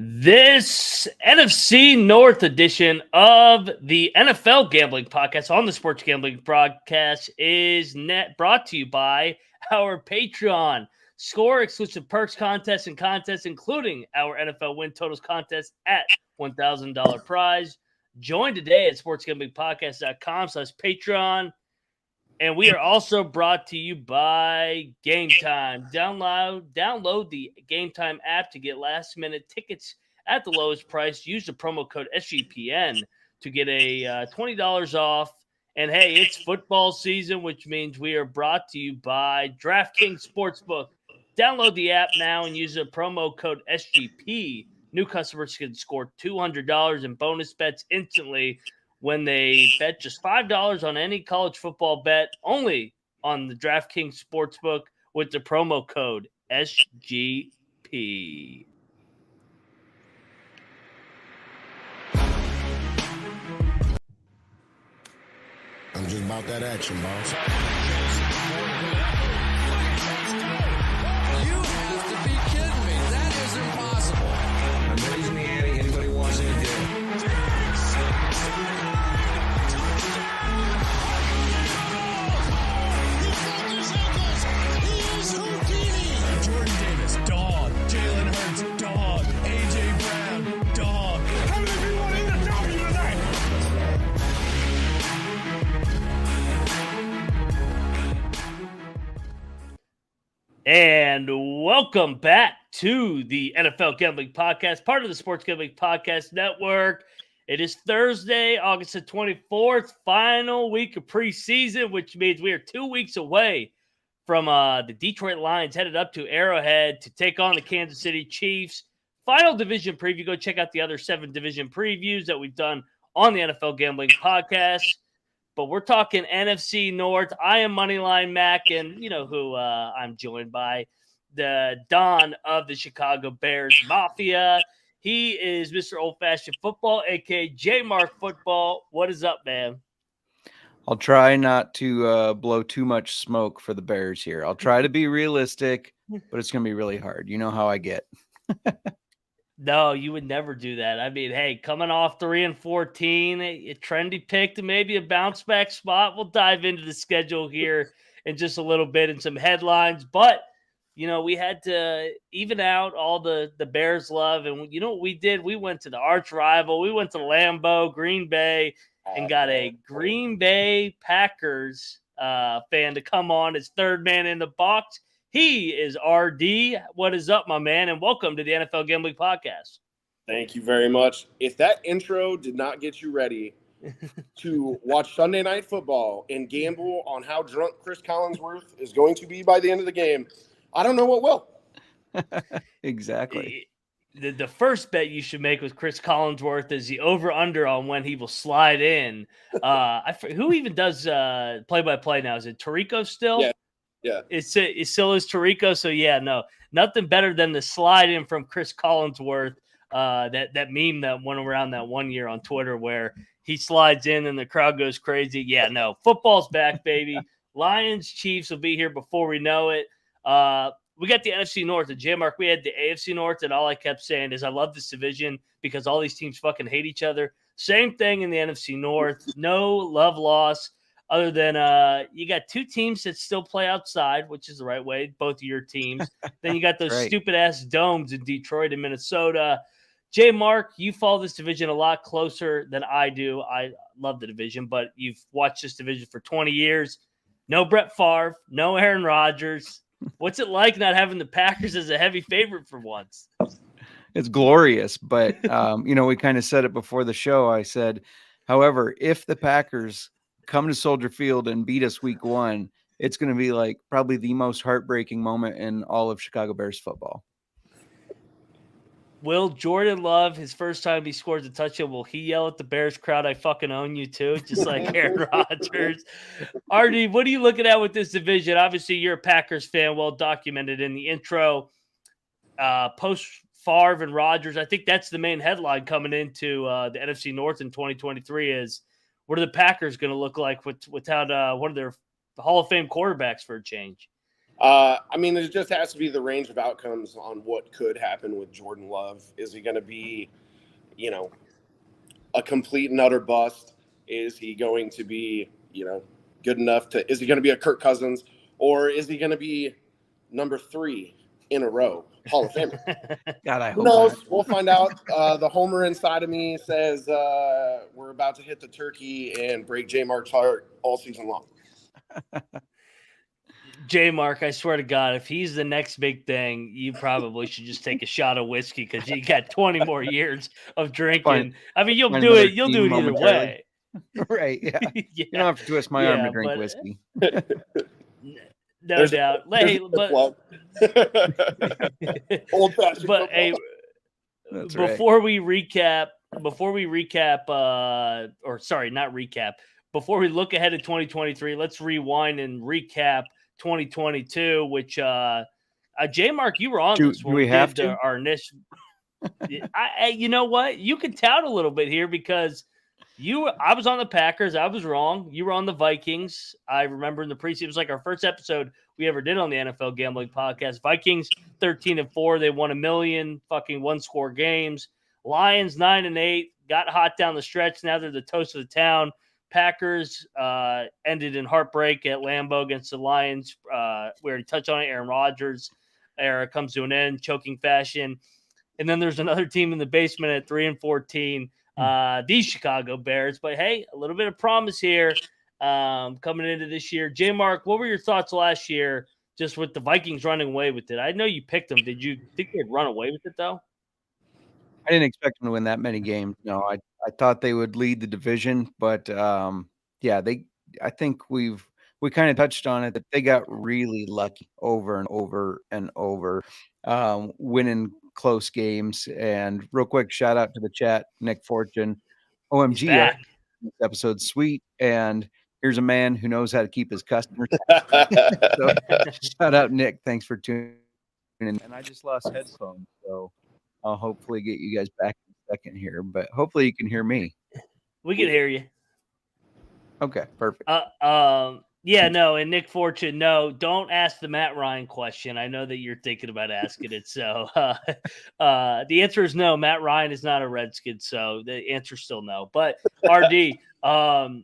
This NFC North edition of the NFL Gambling Podcast on the Sports Gambling Broadcast is brought to you by our Patreon. Score exclusive perks, contests, and contests, including our NFL win totals contest at $1,000 prize. Join today at sportsgamblingpodcast.com/Patreon. And we are also brought to you by Game Time. Download the Game Time app to get last-minute tickets at the lowest price. Use the promo code SGPN to get a $20 off. And, hey, it's football season, which means we are brought to you by DraftKings Sportsbook. Download the app now and use the promo code SGP. New customers can score $200 in bonus bets instantly when they bet just $5 on any college football bet, only on the DraftKings Sportsbook with the promo code SGP. I'm just about that action, boss. You have to be kidding me. That is impossible. I'm raising the ante. Anybody wants any deal? Jordan Davis, dog. Jalen Hurts, dog. A.J. Brown, dog. How many of you want to eat a W tonight? And welcome back to the NFL Gambling Podcast, part of the Sports Gambling Podcast Network. It is Thursday, August the 24th, final week of preseason, which means we are 2 weeks away from the Detroit Lions headed up to Arrowhead to take on the Kansas City Chiefs. Final division preview. Go check out the other 7 division previews that we've done on the NFL Gambling Podcast. But we're talking NFC North. I am Moneyline Mac, and you know who I'm joined by, the Don of the Chicago Bears Mafia. He is Mr. Old-Fashioned Football, a.k.a. J-Mark Football. What is up, man? I'll try not to blow too much smoke for the Bears here. I'll try to be realistic, but it's going to be really hard. You know how I get. No, you would never do that. I mean, hey, coming off 3-14, a trendy pick to maybe a bounce back spot. We'll dive into the schedule here in just a little bit and some headlines. But, you know, we had to even out all the Bears love. And you know what we did? We went to the arch rival. We went to Lambeau, Green Bay, and got a Green Bay Packers fan to come on as third man in the box. He is RD. What is up, my man? And welcome to the NFL Gambling Podcast. Thank you very much. If that intro did not get you ready to watch Sunday Night Football and gamble on how drunk Chris Collinsworth is going to be by the end of the game, I don't know what will. Exactly. The first bet you should make with Chris Collinsworth is the over-under on when he will slide in. Who even does play-by-play now? Is it Tirico still? Yeah. It still is Tirico. So, yeah, no, nothing better than the slide in from Chris Collinsworth. That meme that went around that 1 year on Twitter where he slides in and the crowd goes crazy. Yeah, no, football's back, baby. Lions, Chiefs will be here before we know it. We got the NFC North. And J-Mark, we had the AFC North, and all I kept saying is I love this division because all these teams fucking hate each other. Same thing in the NFC North. No love loss. Other than you got 2 teams that still play outside, which is the right way, both of your teams. Then you got those stupid-ass domes in Detroit and Minnesota. J-Mark, you follow this division a lot closer than I do. I love the division, but you've watched this division for 20 years. No Brett Favre, no Aaron Rodgers. What's it like not having the Packers as a heavy favorite for once? It's glorious, but, you know, we kind of said it before the show. I said, however, if the Packers come to Soldier Field and beat us week 1, it's going to be like probably the most heartbreaking moment in all of Chicago Bears football. Will Jordan Love, his first time he scores a touchdown, will he yell at the Bears crowd, I fucking own you too, just like Aaron Rodgers? RD, what are you looking at with this division? Obviously, you're a Packers fan, well documented in the intro. Post Favre and Rodgers, I think that's the main headline coming into the NFC North in 2023 is, what are the Packers going to look like without one of their Hall of Fame quarterbacks for a change? I mean, it just has to be the range of outcomes on what could happen with Jordan Love. Is he going to be, a complete and utter bust? Is he going to be, good enough to? Is he going to be a Kirk Cousins, or is he going to be number 3 in a row Hall of Famer? God, I Who hope knows? not. We'll find out. The homer inside of me says we're about to hit the turkey and break J. Mark's heart all season long. J. Mark, I swear to God, if he's the next big thing, you probably should just take a shot of whiskey because you got 20 more years of drinking. I mean, you'll find do another it. You'll team do it either momentarily. way. Right? Yeah. Yeah. You don't have to twist my arm to drink but, whiskey. No doubt. Hey, but old fashioned. But hey, That's before we recap, before we look ahead at 2023, let's rewind and recap 2022, which J. Mark, you were on this. Do we have to? Our initial. You know what? You can tout a little bit here because I was on the Packers. I was wrong. You were on the Vikings. I remember in the preseason, it was like our first episode we ever did on the NFL Gambling Podcast. Vikings 13-4. They won 1 million fucking 1-score games. Lions 9-8. Got hot down the stretch. Now they're the toast of the town. Packers ended in heartbreak at Lambeau against the Lions. We already touched on it. Aaron Rodgers era comes to an end, choking fashion. And then there's another team in the basement at 3-14. These Chicago Bears. But hey, a little bit of promise here coming into this year. J. Mark, what were your thoughts last year just with the Vikings running away with it? I know you picked them. Did you think they'd run away with it, though? I didn't expect them to win that many games. No, I thought they would lead the division, but yeah, I think we kind of touched on it that they got really lucky over and over and over, winning close games. And real quick, shout out to the chat, Nick Fortune, OMG, this episode sweet, and here's a man who knows how to keep his customers. So, shout out Nick, thanks for tuning in. And I just lost headphones, so I'll hopefully get you guys back in a second here, but hopefully you can hear me. We can hear you. Okay, perfect. Yeah, no, and Nick Fortune, no, don't ask the Matt Ryan question. I know that you're thinking about asking it. So the answer is no. Matt Ryan is not a Redskin, so the answer is still no. But RD, I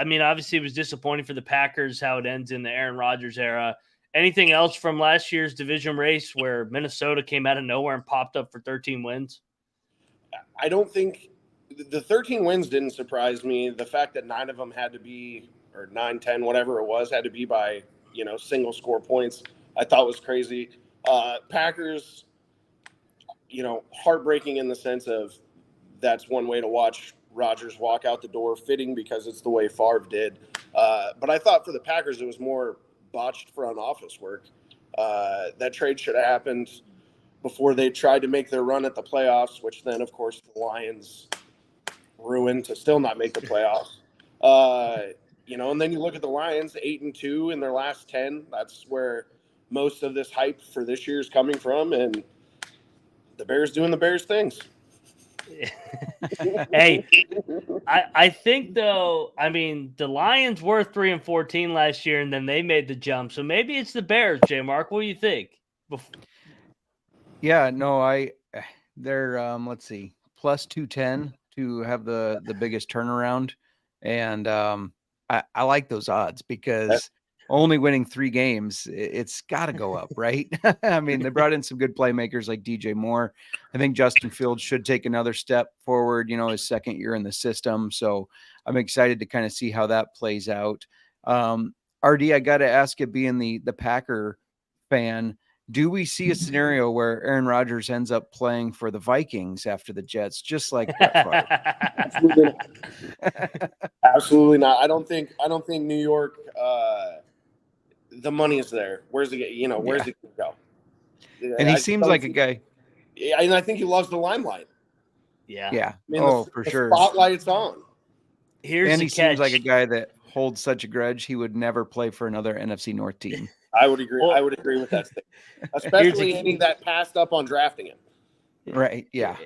mean, obviously it was disappointing for the Packers how it ends in the Aaron Rodgers era. Anything else from last year's division race where Minnesota came out of nowhere and popped up for 13 wins? I don't think the 13 wins didn't surprise me. The fact that 9 of them had to be, or 9, 10, whatever it was, had to be by, single score points, I thought was crazy. Packers, heartbreaking in the sense of that's one way to watch Rodgers walk out the door, fitting because it's the way Favre did. But I thought for the Packers, it was more botched front office work. That trade should have happened before they tried to make their run at the playoffs, which then, of course, the Lions ruined to still not make the playoffs. And then you look at the Lions, 8-2 in their last 10. That's where most of this hype for this year is coming from, and the Bears doing the Bears things. Hey, I think though, I mean, the Lions were 3-14 last year, and then they made the jump. So maybe it's the Bears, J. Mark. What do you think? Yeah, no, they're let's see, plus 210 to have the biggest turnaround, and I like those odds because only winning 3 games, it's got to go up, right? I mean, they brought in some good playmakers like DJ Moore. I think Justin Fields should take another step forward, his second year in the system. So I'm excited to kind of see how that plays out. RD, I got to ask you, being the Packer fan, do we see a scenario where Aaron Rodgers ends up playing for the Vikings after the Jets, just like Brett Favre? Absolutely not. I don't think New York. The money is there. Where's he? Where's he going to go? And he seems like a guy. Yeah, and I think he loves the limelight. Yeah. Yeah. I mean, for sure. Spotlight's on. And he seems like a guy that holds such a grudge he would never play for another NFC North team. I would agree. I would agree with that statement, especially any that passed up on drafting him. Right. Yeah.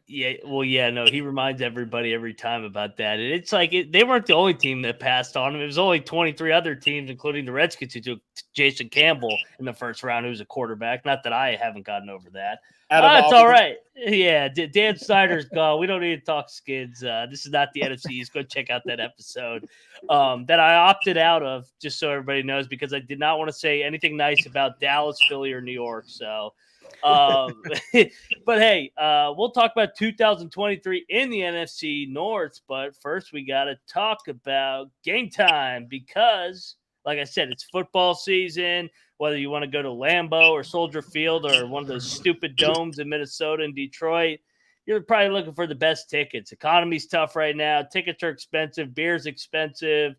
Yeah, well, yeah, no, he reminds everybody every time about that. And it's like they weren't the only team that passed on him. It was only 23 other teams, including the Redskins, who took Jason Campbell in the first round, who was a quarterback. Not that I haven't gotten over that. It's all right. Yeah, Dan Snyder's gone. We don't need to talk Skids. This is not the NFC East. Go check out that episode that I opted out of, just so everybody knows, because I did not want to say anything nice about Dallas, Philly, or New York. So but hey, we'll talk about 2023 in the NFC North. But first, we got to talk about game time because, like I said, it's football season. Whether you want to go to Lambeau or Soldier Field or one of those stupid domes in Minnesota and Detroit, you're probably looking for the best tickets. Economy's tough right now. Tickets are expensive. Beer's expensive.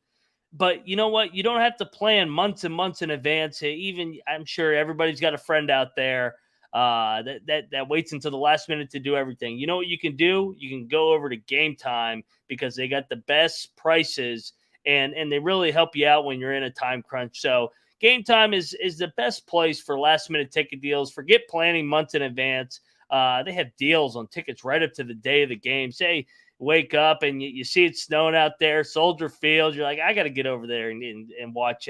But you know what? You don't have to plan months and months in advance. Even I'm sure everybody's got a friend out there that waits until the last minute to do everything. You know what you can do? You can go over to Game Time because they got the best prices and they really help you out when you're in a time crunch. So Game Time is the best place for last minute ticket deals. Forget planning months in advance. They have deals on tickets right up to the day of the game. Say wake up and you see it snowing out there, Soldier Field. You're like, I got to get over there and watch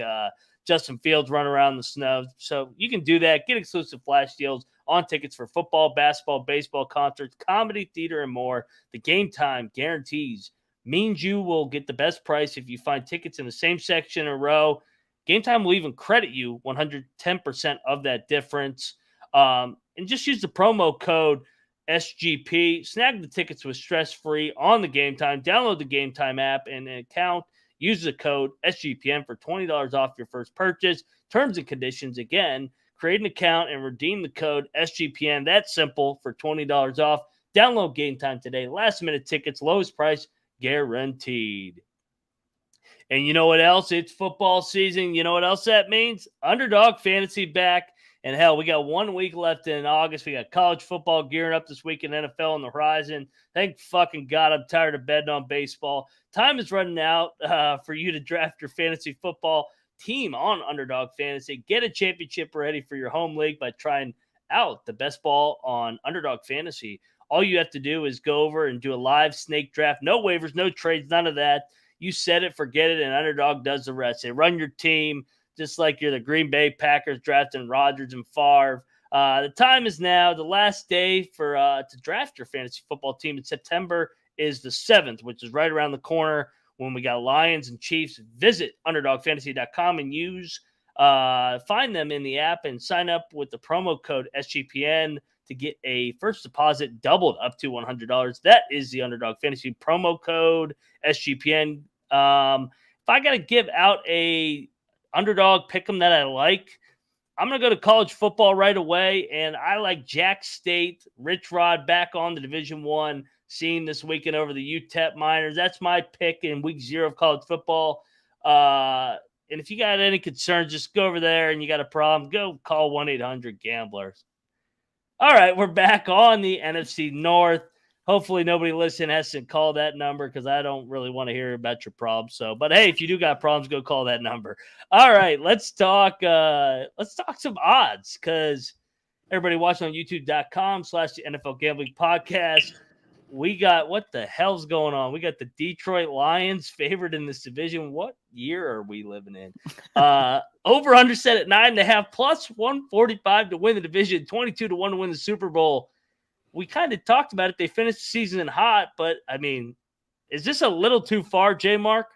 Justin Fields run around the snow. So you can do that. Get exclusive flash deals on tickets for football, basketball, baseball, concerts, comedy, theater, and more. The Game Time guarantees means you will get the best price if you find tickets in the same section or row. Game Time will even credit you 110% of that difference. And just use the promo code SGP. Snag the tickets with stress-free on the Game Time. Download the Game Time app and an account. Use the code SGPN for $20 off your first purchase. Terms and conditions, again, create an account and redeem the code SGPN. That's simple for $20 off. Download Game Time today. Last-minute tickets, lowest price, guaranteed. And you know what else? It's football season. You know what else that means? Underdog Fantasy back. And hell, we got 1 week left in August. We got college football gearing up this week and NFL on the horizon. Thank fucking God I'm tired of betting on baseball. Time is running out for you to draft your fantasy football team on Underdog Fantasy. Get a championship ready for your home league by trying out the best ball on Underdog Fantasy. All you have to do is go over and do a live snake draft. No waivers, no trades, none of that. You set it, forget it, and Underdog does the rest. They run your team just like you're the Green Bay Packers drafting Rodgers and Favre. The time is now. The last day for to draft your fantasy football team in September is the 7th, which is right around the corner when we got Lions and Chiefs. Visit UnderdogFantasy.com and find them in the app and sign up with the promo code SGPN to get a first deposit doubled up to $100. That is the Underdog Fantasy promo code SGPN. If I got to give out a Underdog pick'em that I like, I'm going to go to college football right away, and I like Jack State, Rich Rod back on the Division I scene this weekend over the UTEP Miners. That's my pick in week 0 of college football. And if you got any concerns, just go over there, and you got a problem, go call 1-800-GAMBLERS. All right, we're back on the NFC North. Hopefully nobody listening has to call that number because I don't really want to hear about your problems. So, but hey, if you do got problems, go call that number. All right, let's talk some odds because everybody watching on YouTube.com/the NFL Gambling Podcast. We got what the hell's going on? We got the Detroit Lions favored in this division. What year are we living in? Over under set at 9.5 plus 145 to win the division, 22 to 1 to win the Super Bowl. We kind of talked about it. They finished the season hot, but I mean, is this a little too far, J Mark?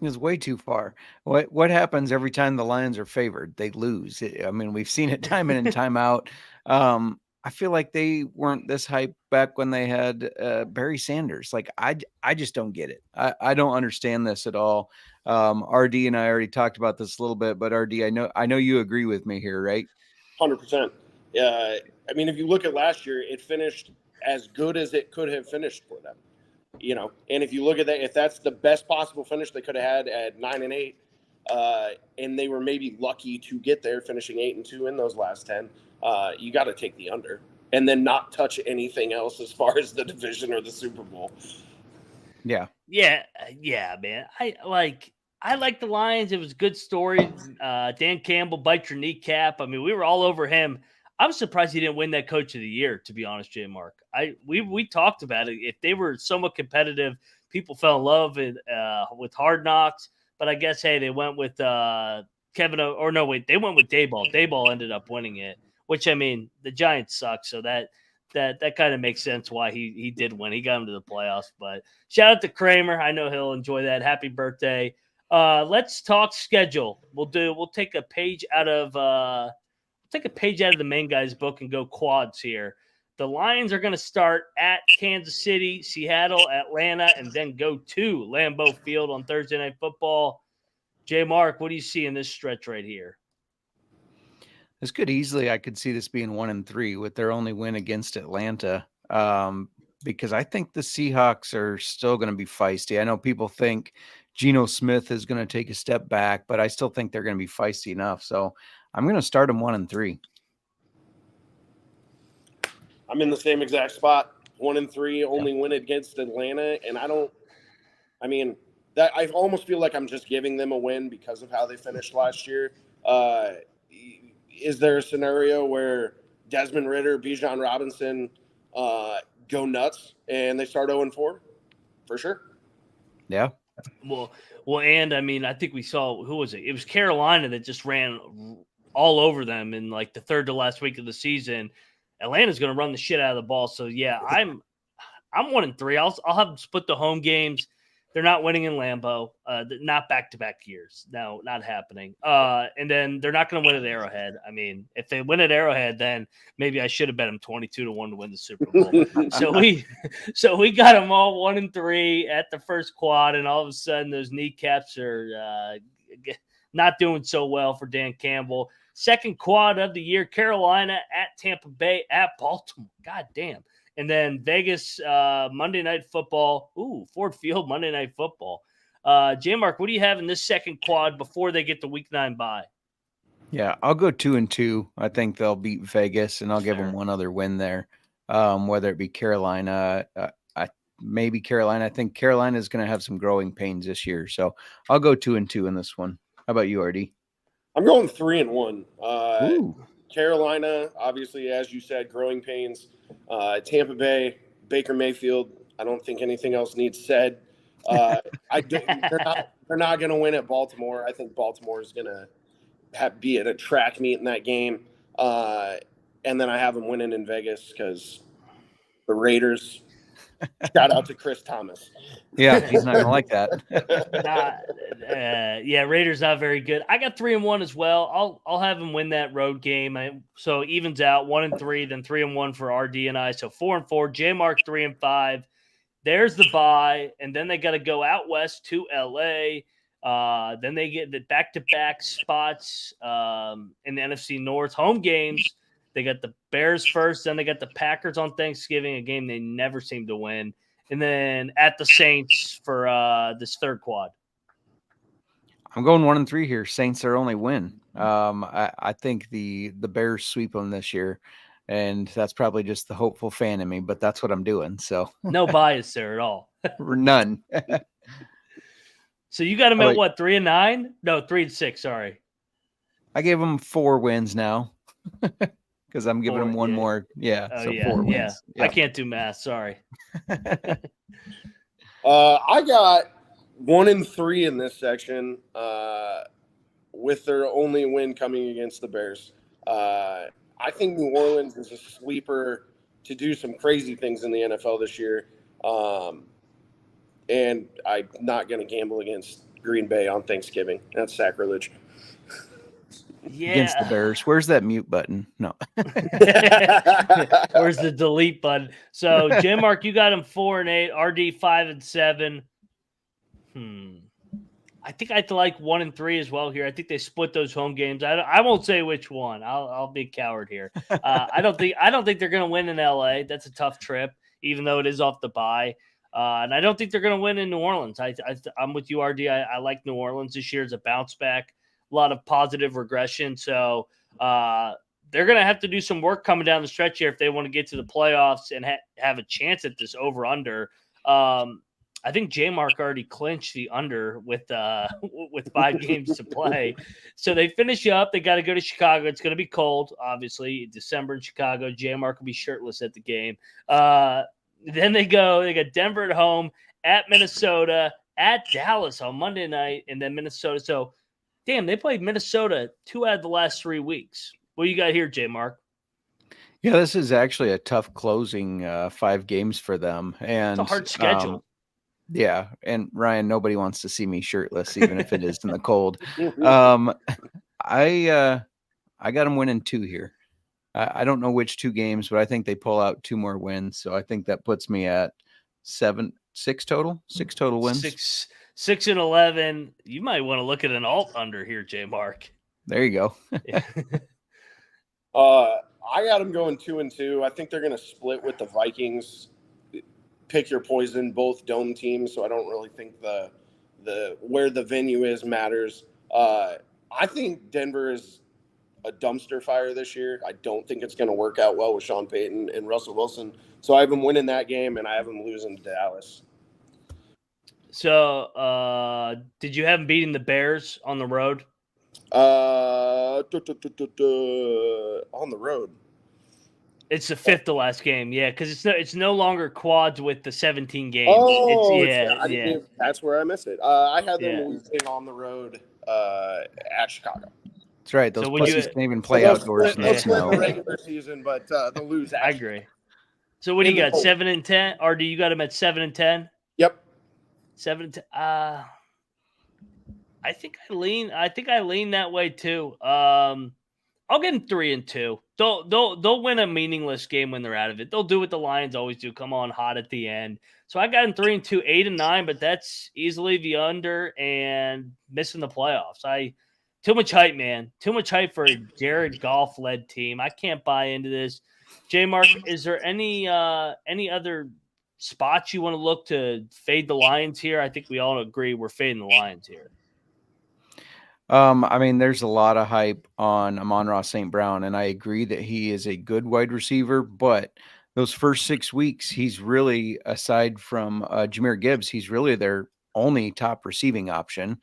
It's way too far. What happens every time the Lions are favored? They lose. I mean, we've seen it time in and time out. I feel like they weren't this hype back when they had Barry Sanders. Like I just don't get it. I don't understand this at all. RD and I already talked about this a little bit, but RD, I know you agree with me here, right? 100%. I mean, if you look at last year, it finished as good as it could have finished for them, and if you look at that, if that's the best possible finish they could have had at 9-8, and they were maybe lucky to get there, finishing 8-2 in those last 10, you got to take the under and then not touch anything else as far as the division or the Super Bowl. Yeah, man. I like the Lions. It was a good story. Dan Campbell, bite your kneecap. I mean, we were all over him. I'm surprised he didn't win that Coach of the Year, to be honest, J. Mark. We talked about it. If they were somewhat competitive, people fell in love with Hard Knocks. But I guess, hey, they went with Kevin – or no, wait, they went with Dayball. Dayball ended up winning it, which, I mean, the Giants suck, so that kind of makes sense why he did win. He got him to the playoffs. But shout out to Kramer. I know he'll enjoy that. Happy birthday. Let's talk schedule. We'll take a page out of the main guy's book and go quads here. The Lions are going to start at Kansas City, Seattle, Atlanta, and then go to Lambeau Field on Thursday Night Football. J. Mark, what do you see in this stretch right here? This could easily, I could see this being 1-3 with their only win against Atlanta, because I think the Seahawks are still going to be feisty. I know people think Geno Smith is going to take a step back, but I still think they're going to be feisty enough. So I'm going to start them 1-3. I'm in the same exact spot. 1-3, only win against Atlanta, and I almost feel like I'm just giving them a win because of how they finished last year. Is there a scenario where Desmond Ridder, Bijan Robinson go nuts and they start 0-4? For sure. Yeah. Well, and I mean, I think we saw, who was it? It was Carolina that just ran all over them in like the third to last week of the season. Atlanta's going to run the shit out of the ball. So yeah, I'm 1-3. I'll have them split the home games. They're not winning in Lambeau, not back-to-back years. No, not happening. And then they're not going to win at Arrowhead. I mean, if they win at Arrowhead, then maybe I should have bet them 22-1 to win the Super Bowl. so we got them all 1-3 at the first quad, and all of a sudden those kneecaps are not doing so well for Dan Campbell. Second quad of the year, Carolina at Tampa Bay at Baltimore. God damn. And then Vegas, Monday Night Football. Ooh, Ford Field, Monday Night Football. J-Mark, what do you have in this second quad before they get the Week 9 bye? Yeah, I'll go 2-2. I think they'll beat Vegas, and I'll give them one other win there, whether it be Carolina. Maybe Carolina. I think Carolina is going to have some growing pains this year. So I'll go 2-2 in this one. How about you, RD? I'm going 3-1. Carolina, obviously, as you said, growing pains. Tampa Bay, Baker Mayfield. I don't think anything else needs said. They're not going to win at Baltimore. I think Baltimore is going to be at a track meet in that game. And then I have them winning in Vegas because the Raiders. Shout out to Chris Thomas. Yeah, he's not going to like that. Raiders not very good. I got 3-1 as well. I'll have him win that road game. So evens out 1-3, then 3-1 for RD and I. So 4-4. J Mark 3-5. There's the bye, and then they got to go out west to LA. Then they get the back-to-back spots in the NFC North home games. They got the Bears first, then they got the Packers on Thanksgiving, a game they never seem to win. And then at the Saints for this third quad. I'm going 1-3 here. Saints are only win. I think the Bears sweep them this year, and that's probably just the hopeful fan in me, but that's what I'm doing. So no bias there at all. None. So you got them at what, 3-9? No, 3-6. Sorry. I gave them 4 wins now. Because I'm giving them one more. Yeah. Oh, so yeah, 4 wins. Yeah. I can't do math. Sorry. I got 1-3 in this section with their only win coming against the Bears. I think New Orleans is a sleeper to do some crazy things in the NFL this year. And I'm not going to gamble against Green Bay on Thanksgiving. That's sacrilege. Yeah. Against the Bears. Where's that mute button? No. Where's the delete button? So, J Mark, you got him 4-8, RD 5-7. I think I'd like 1-3 as well here. I think they split those home games. I won't say which one. I'll be a coward here. I don't think they're going to win in LA. That's a tough trip, even though it is off the bye. And I don't think they're going to win in New Orleans. I'm with you, RD. I like New Orleans this year as a bounce back. A lot of positive regression. So they're going to have to do some work coming down the stretch here if they want to get to the playoffs and have a chance at this over-under. I I think J-Mark already clinched the under with 5 games to play. So they finish up. They got to go to Chicago. It's going to be cold, obviously. December in Chicago. J-Mark will be shirtless at the game. Then they got Denver at home, at Minnesota, at Dallas on Monday night, and then Minnesota. So, damn, they played Minnesota 2 out of the last 3 weeks. What do you got here, J-Mark? Yeah, this is actually a tough closing 5 games for them. And It's a hard schedule. Yeah, and Ryan, nobody wants to see me shirtless, even if it is in the cold. I got them winning 2 here. I don't know which 2 games, but I think they pull out 2 more wins. So I think that puts me at 6 total wins. 6-11. You might want to look at an alt under here, J-Mark. There you go. I got them going 2-2. I think they're going to split with the Vikings. Pick your poison, both dome teams. So I don't really think the where the venue is matters. I think Denver is a dumpster fire this year. I don't think it's going to work out well with Sean Payton and Russell Wilson. So I have them winning that game, and I have them losing to Dallas. So did you have them beating the Bears on the road? On the road. It's the 5th to last game, yeah, because it's no longer quads with the 17 games. Oh, yeah. That's where I missed it. I had them losing on the road at Chicago. That's right. Those pussies can't even play outdoors in the snow. The regular season, but they'll lose. I agree. So what do you got? 7-10, or do you got them at 7-10? Yep. 7-10. I think I lean that way too. I'll get them 3-2. They'll win a meaningless game when they're out of it. They'll do what the Lions always do, come on hot at the end. So I got them 3-2, 8-9, but that's easily the under and missing the playoffs. Too much hype, man. Too much hype for a Jared Goff led team. I can't buy into this. J-Mark, is there any other spots you want to look to fade the Lions here? I think we all agree we're fading the Lions here. I mean, there's a lot of hype on Amon-Ra St. Brown, and I agree that he is a good wide receiver, but those first 6 weeks, he's really, aside from Jahmyr Gibbs, he's really their only top receiving option.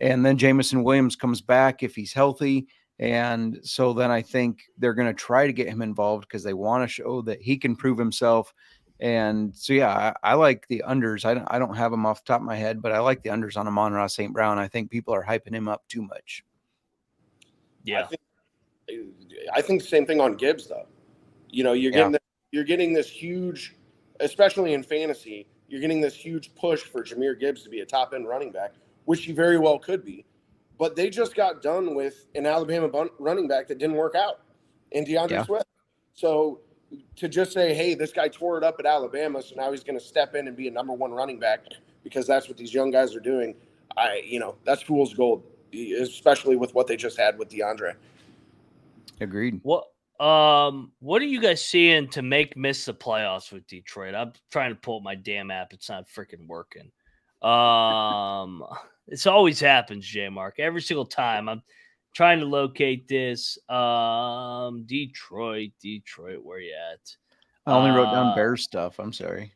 And then Jameson Williams comes back if he's healthy. And so then I think they're going to try to get him involved because they want to show that he can prove himself. And so, yeah, I like the unders. I don't have them off the top of my head, but I like the unders on Amon-Ra St. Brown. I think people are hyping him up too much. Yeah. I think the same thing on Gibbs, though. You know, you're getting this huge, especially in fantasy, you're getting this huge push for Jahmyr Gibbs to be a top-end running back, which he very well could be. But they just got done with an Alabama running back that didn't work out in DeAndre Swift. So to just say, hey, this guy tore it up at Alabama, so now he's going to step in and be a number 1 running back because that's what these young guys are doing, that's fool's gold, especially with what they just had with DeAndre. Agreed. What are you guys seeing to miss the playoffs with Detroit? I'm trying to pull up my damn app. It's not freaking working. This always happens, J-Mark. Every single time I'm trying to locate this. Detroit, where you at? I only wrote down Bears stuff. I'm sorry.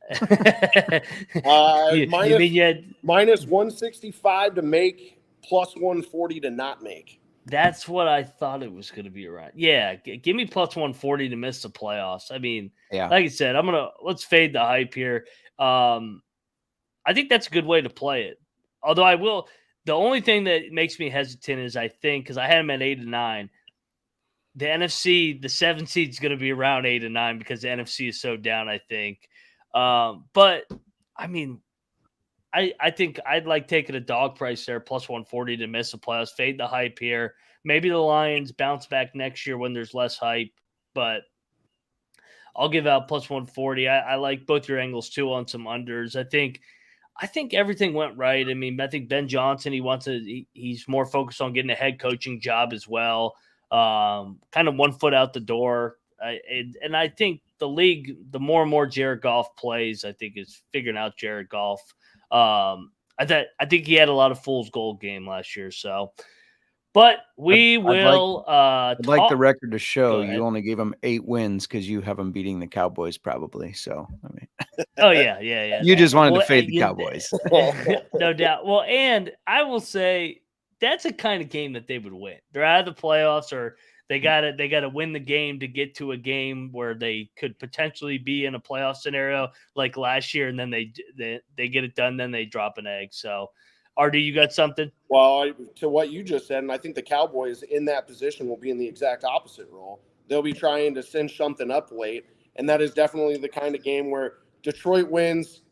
Minus 165 to make, plus 140 to not make. That's what I thought it was going to be around. Yeah, give me plus 140 to miss the playoffs. I mean, like I said, let's fade the hype here. I think that's a good way to play it. Although the only thing that makes me hesitant is I think, because I had them at 8-9, the NFC, the 7 seed is going to be around 8-9 because the NFC is so down, I think. But I mean, I think I'd like taking a dog price there, plus 140 to miss the playoffs, fade the hype here. Maybe the Lions bounce back next year when there's less hype, but I'll give out plus 140. I like both your angles too on some unders. I think everything went right. I mean, I think Ben Johnson, he's more focused on getting a head coaching job as well. Kind of 1 foot out the door. And I think the league, the more and more Jared Goff plays, I think is figuring out Jared Goff. I think he had a lot of fool's gold game last year. So But we I'd will I'd like the talk. record to show Go ahead. you only gave them 8 wins because you have them beating the Cowboys probably. So, I mean, Oh yeah. you just wanted Well, to fade the Cowboys. no doubt. Well, and I will say that's a kind of game that they would win. They're out of the playoffs, or they gotta win the game to get to a game where they could potentially be in a playoff scenario like last year, and then they get it done, then they drop an egg. So, RD, you got something? Well, to what you just said, and I think the Cowboys in that position will be in the exact opposite role. They'll be trying to cinch something up late, and that is definitely the kind of game where Detroit wins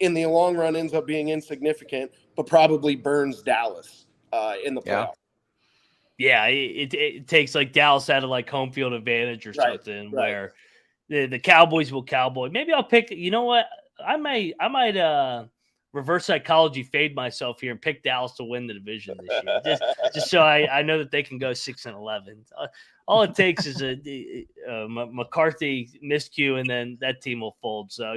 in the long run, ends up being insignificant, but probably burns Dallas in the playoffs. Yeah, it takes like Dallas had a like home field advantage or something where the Cowboys will cowboy. Maybe I'll pick. You know what? I might reverse psychology fade myself here and pick Dallas to win the division this year, just so I know that they can go 6-11. All it takes is a McCarthy miscue, and then that team will fold. So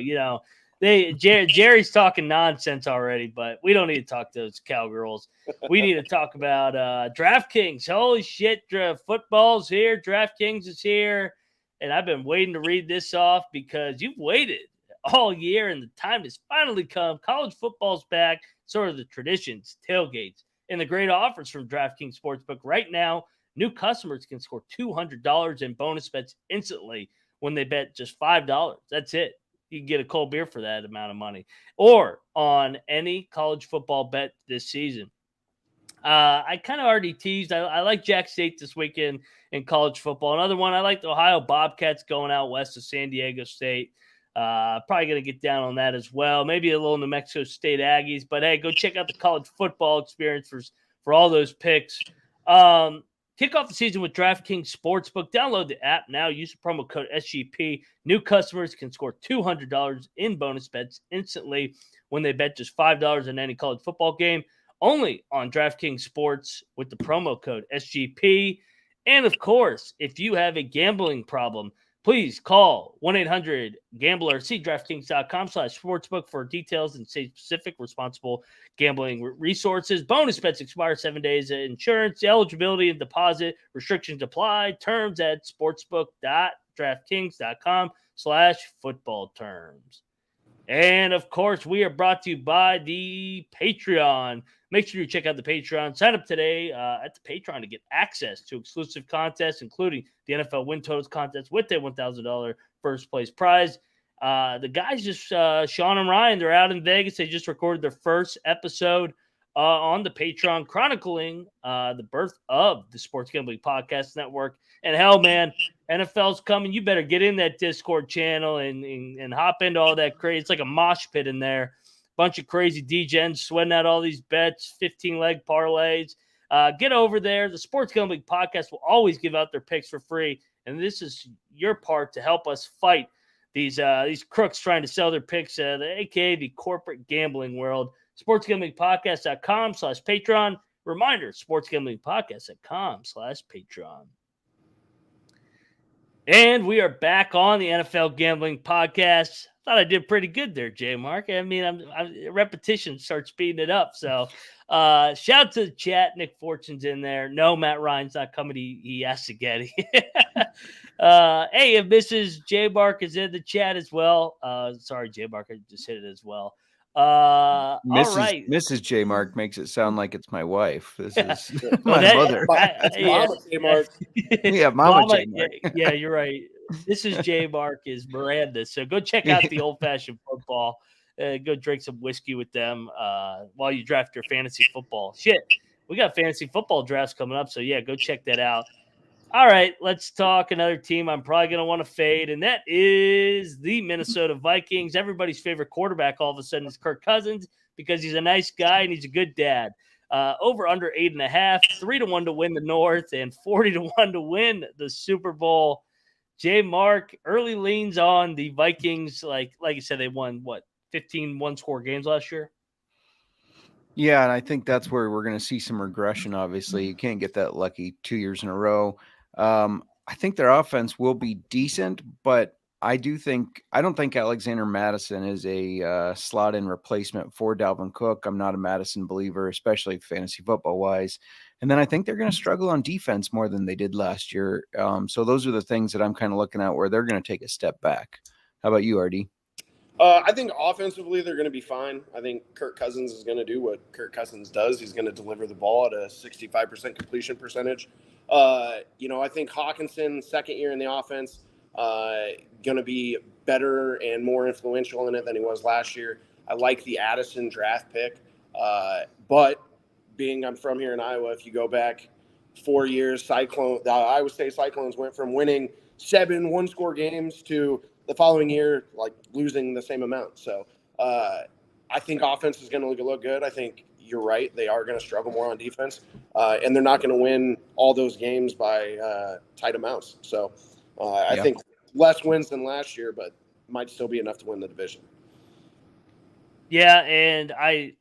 Jerry's talking nonsense already, but we don't need to talk to those Cowgirls. We need to talk about DraftKings. Holy shit, football's here. DraftKings is here. And I've been waiting to read this off because you've waited all year and the time has finally come. College football's back, sort of the traditions, tailgates, and the great offers from DraftKings Sportsbook. Right now, new customers can score $200 in bonus bets instantly when they bet just $5. That's it. You can get a cold beer for that amount of money, or on any college football bet this season. I kind of already teased. I like Jack State this weekend in college football. Another one, I like the Ohio Bobcats going out west of San Diego State. Probably going to get down on that as well. Maybe a little New Mexico State Aggies. But, hey, go check out the college football experience for all those picks. Kick off the season with DraftKings Sportsbook. Download the app now. Use the promo code SGP. New customers can score $200 in bonus bets instantly when they bet just $5 in any college football game. Only on DraftKings Sports with the promo code SGP. And, of course, if you have a gambling problem, please call 1-800-GAMBLER. See DraftKings.com/sportsbook for details and state-specific responsible gambling resources. Bonus bets expire 7 days. Insurance, eligibility, and deposit restrictions apply. Terms at sportsbook.draftkings.com/football terms. And, of course, we are brought to you by the Patreon. Make sure you check out the Patreon. Sign up today at the Patreon to get access to exclusive contests, including the NFL Win Totals contest with a $1,000 first place prize. The guys Sean and Ryan, they're out in Vegas. They just recorded their first episode on the Patreon, chronicling the birth of the Sports Gambling Podcast Network. And hell, man, NFL's coming. You better get in that Discord channel and hop into all that crazy. It's like a mosh pit in there. Bunch of crazy DGens sweating out all these bets, 15-leg parlays. Get over there. The Sports Gambling Podcast will always give out their picks for free, and this is your part to help us fight these crooks trying to sell their picks, aka the corporate gambling world. SportsGamblingPodcast.com/Patreon. Reminder, SportsGamblingPodcast.com/Patreon. And we are back on the NFL Gambling Podcast. Thought I did pretty good there, J Mark. I mean, repetition starts speeding it up. So shout out to the chat. Nick Fortune's in there. No, Matt Ryan's not coming. He has to get it. Hey, if Mrs. J Mark is in the chat as well. Sorry, J Mark, I just hit it as well. All right. Mrs. J Mark makes it sound like it's my wife. This is my mother. Mama J Mark. Yeah, Mama J Mark. Yeah, you're right. This is J Mark is Miranda. So go check out the Old Fashioned Football. Go drink some whiskey with them while you draft your fantasy football. Shit, we got fantasy football drafts coming up. So yeah, go check that out. All right, let's talk another team I'm probably going to want to fade, and that is the Minnesota Vikings. Everybody's favorite quarterback all of a sudden is Kirk Cousins because he's a nice guy and he's a good dad. Over under 8.5, 3-1 to win the North, and 40-1 to win the Super Bowl. J Mark, early leans on the Vikings. Like I said, they won, 15 one-score games last year? Yeah, and I think that's where we're going to see some regression, obviously. You can't get that lucky 2 years in a row. I think their offense will be decent, but I don't think Alexander Madison is a slot in replacement for Dalvin Cook. I'm not a Madison believer, especially fantasy football wise. And then I think they're going to struggle on defense more than they did last year. So those are the things that I'm kind of looking at where they're going to take a step back. How about you, RD? I think offensively they're going to be fine. I think Kirk Cousins is going to do what Kirk Cousins does. He's going to deliver the ball at a 65% completion percentage. I think Hawkinson, second year in the offense, going to be better and more influential in it than he was last year. I like the Addison draft pick. But being I'm from here in Iowa, if you go back 4 years, the Iowa State Cyclones went from winning 7 one-score games to the following year, like losing the same amount. So I think offense is going to look good. I think you're right. They are going to struggle more on defense, and they're not going to win all those games by tight amounts. So I think less wins than last year, but might still be enough to win the division. Yeah, and I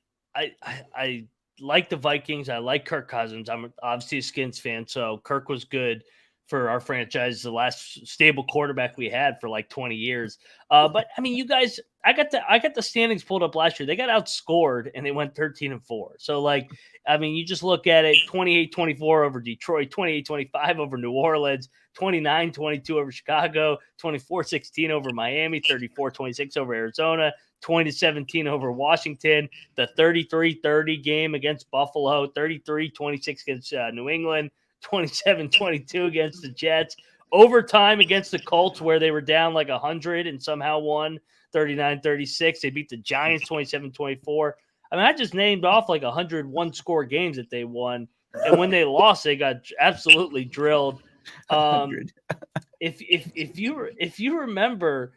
like the Vikings. I like Kirk Cousins. I'm obviously a Skins fan, so Kirk was good for our franchise, the last stable quarterback we had for like 20 years. But I mean, you guys, I got the standings pulled up last year. They got outscored and they went 13-4. So like, I mean, you just look at it, 28-24 over Detroit, 28-25 over New Orleans, 29-22 over Chicago, 24-16 over Miami, 34-26 over Arizona, 20-17 over Washington, the 33-30 game against Buffalo, 33-26 against New England, 27-22 against the Jets, overtime against the Colts where they were down like 100 and somehow won 39-36. They beat the Giants 27-24. I mean, I just named off like 101 score games that they won, and when they lost, they got absolutely drilled. If you remember,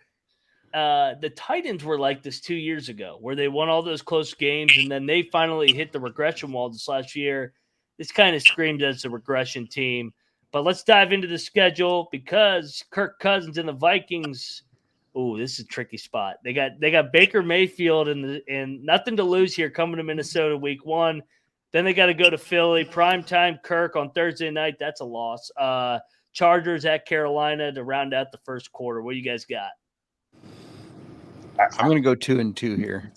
the Titans were like this 2 years ago, where they won all those close games, and then they finally hit the regression wall this last year. This kind of screamed as a regression team. But let's dive into the schedule because Kirk Cousins and the Vikings. Oh, this is a tricky spot. They got Baker Mayfield and nothing to lose here coming to Minnesota week 1. Then they got to go to Philly. Primetime Kirk on Thursday night. That's a loss. Chargers at Carolina to round out the first quarter. What do you guys got? I'm going to go 2-2 here.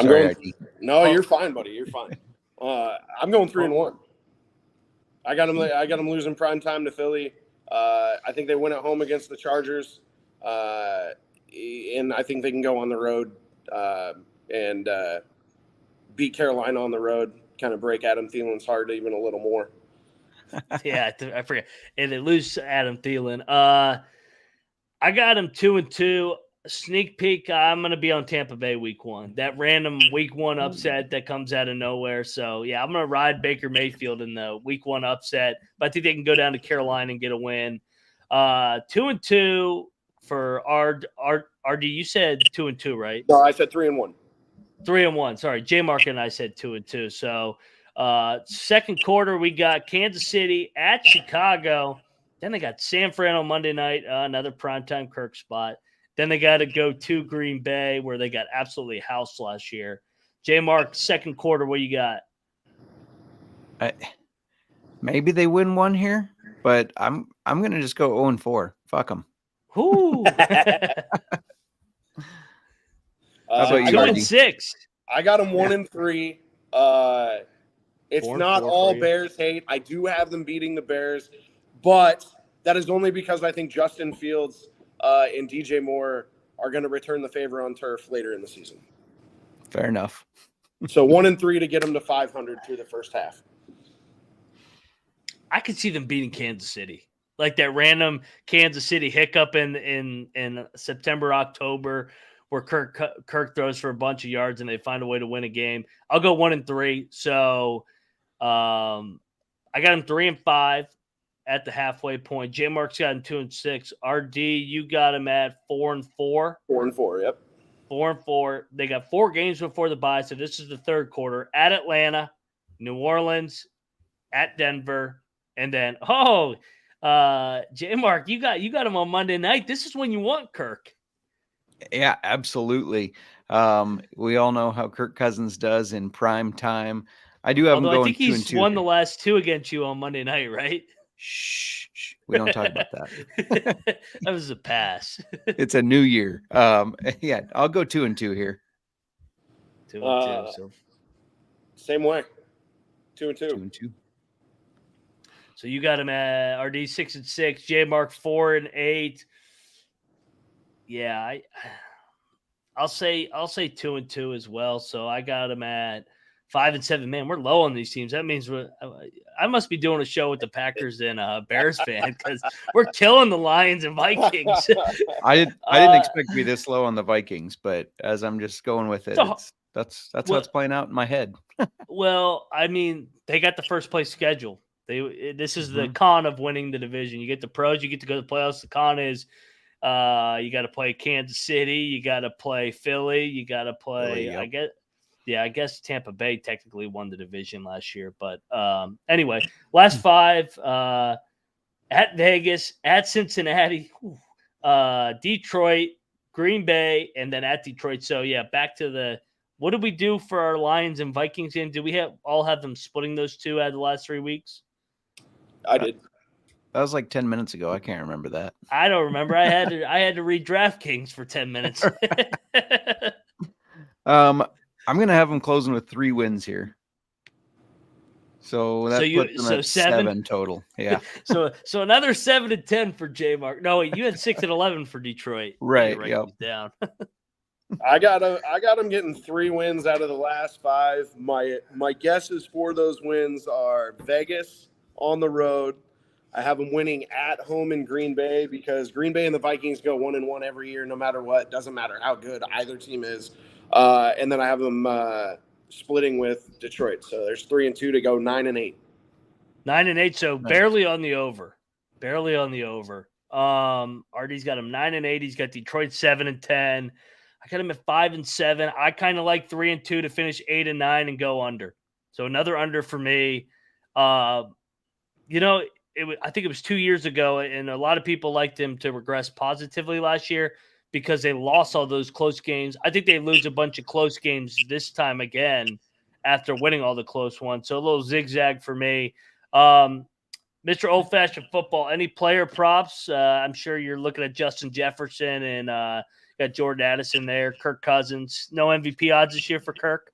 You're fine, buddy. You're fine. I'm going 3-1. I got them losing prime time to Philly. I think they win at home against the Chargers, and I think they can go on the road and beat Carolina on the road. Kind of break Adam Thielen's heart even a little more. Yeah, I forget. And they lose Adam Thielen. I got him 2-2. Sneak peek, I'm going to be on Tampa Bay week 1. That random week 1 upset that comes out of nowhere. So, yeah, I'm going to ride Baker Mayfield in the week 1 upset. But I think they can go down to Carolina and get a win. 2-2 for RD. You said 2-2, right? No, I said 3-1. 3-1. Sorry, J Mark and I said 2-2. So, second quarter, we got Kansas City at Chicago. Then they got San Fran on Monday night, another primetime Kirk spot. Then they got to go to Green Bay, where they got absolutely housed last year. J Mark, second quarter, what you got? Maybe they win one here, but I'm going to just go 0-4. Fuck them. Who? 2-6. I got them 1-3. It's not all Bears hate. I do have them beating the Bears, but that is only because I think Justin Fields and DJ Moore are going to return the favor on turf later in the season. Fair enough. So 1-3 to get them to 500 through the first half. I could see them beating Kansas City, like that random Kansas City hiccup in September, October, where Kirk throws for a bunch of yards and they find a way to win a game. I'll go 1-3. So I got them 3-5 at the halfway point. J Mark's got him 2-6. RD, you got him at 4-4. 4-4, yep. 4-4. They got 4 games before the bye, so this is the third quarter. At Atlanta, New Orleans, at Denver, and then J Mark, you got him on Monday night. This is when you want Kirk. Yeah, absolutely. We all know how Kirk Cousins does in prime time. I do have him going 2-2. I think he's won the last 2 against you on Monday night, right? Shh. We don't talk about that. That was a pass. It's a new year. Yeah, I'll go 2-2 here. 2-2. So Same way. 2-2. 2-2. So you got him at RD 6-6, J Mark 4-8. Yeah, I'll say 2-2 as well. So I got him at 5-7. Man, we're low on these teams. That means I must be doing a show with the Packers and Bears fan because we're killing the Lions and Vikings. I didn't expect to be this low on the Vikings, but as I'm just going with it, that's how it's playing out in my head. Well, I mean, they got the first place schedule. This is the con of winning the division. You get the pros, you get to go to the playoffs. The con is you got to play Kansas City, you got to play Philly, you got to play. Philly, yep. I guess Tampa Bay technically won the division last year, but anyway, last 5 at Vegas, at Cincinnati, Detroit, Green Bay, and then at Detroit. So yeah, back to the. What did we do for our Lions and Vikings? And did we all have them splitting those two out of the last 3 weeks? I did. That was like 10 minutes ago. I can't remember that. I don't remember. I had to read DraftKings for 10 minutes. I'm gonna have them closing with 3 wins here. So that puts them at 7 total. Yeah. So another 7-10 for J Mark. No, you had 6-11 for Detroit. Right. Yep. Down. I got them getting 3 wins out of the last 5. My guesses for those wins are Vegas on the road. I have them winning at home in Green Bay because Green Bay and the Vikings go 1-1 every year, no matter what. Doesn't matter how good either team is. And then I have them splitting with Detroit. So there's 3-2 to go 9-8. 9-8, so barely on the over. Barely on the over. RD's got him 9-8. He's got Detroit 7-10. I got him at 5-7. I kind of like 3-2 to finish 8-9 and go under. So another under for me. I think it was 2 years ago, and a lot of people liked him to regress positively last year because they lost all those close games. I think they lose a bunch of close games this time again after winning all the close ones. So a little zigzag for me. Mr. Old-Fashioned Football, any player props? I'm sure you're looking at Justin Jefferson and got Jordan Addison there, Kirk Cousins. No MVP odds this year for Kirk?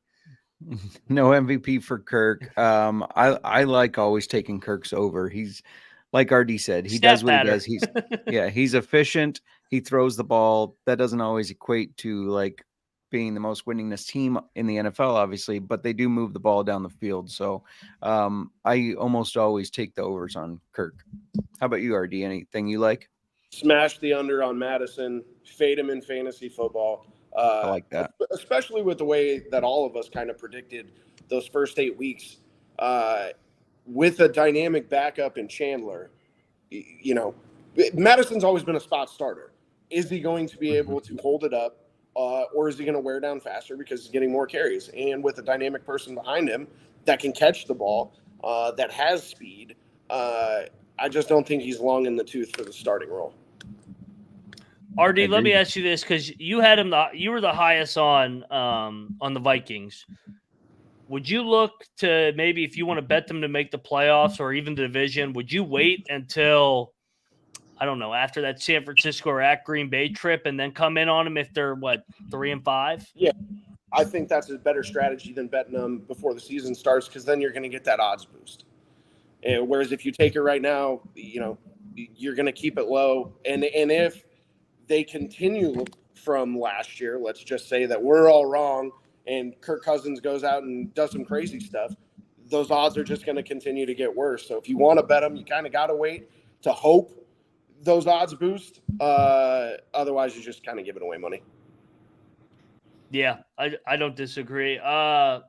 No MVP for Kirk. I like always taking Kirk's over. He's like RD said, he does what he does. He's efficient. He throws the ball. That doesn't always equate to like being the most winningest team in the NFL, obviously, but they do move the ball down the field. So I almost always take the overs on Kirk. How about you, RD? Anything you like? Smash the under on Madison. Fade him in fantasy football. I like that. Especially with the way that all of us kind of predicted those first 8 weeks. With a dynamic backup in Chandler, Madison's always been a spot starter. Is he going to be able to hold it up, or is he going to wear down faster because he's getting more carries? And with a dynamic person behind him that can catch the ball, that has speed, I just don't think he's long in the tooth for the starting role. RD, let me ask you this because you had him. You were the highest on the Vikings. Would you look to maybe if you want to bet them to make the playoffs or even the division? Would you wait until I don't know after that San Francisco or at Green Bay trip and then come in on them if they're 3-5? Yeah, I think that's a better strategy than betting them before the season starts because then you're going to get that odds boost. Whereas if you take it right now, you're going to keep it low, and if they continue from last year, let's just say that we're all wrong and Kirk Cousins goes out and does some crazy stuff, those odds are just going to continue to get worse. So if you want to bet them, you kind of got to wait to hope those odds boost. Otherwise, you're just kind of giving away money. Yeah, I don't disagree. To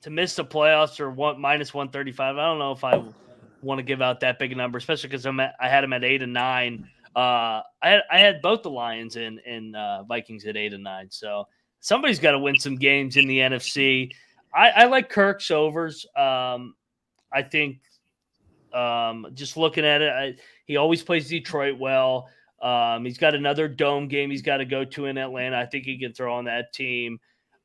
miss the playoffs or minus 135, I don't know if I want to give out that big a number, especially because I had them at 8-9. I had both the Lions and Vikings at 8-9. So somebody's got to win some games in the NFC. I like Kirk's overs. I think just looking at it, he always plays Detroit well. He's got another dome game he's got to go to in Atlanta. I think he can throw on that team.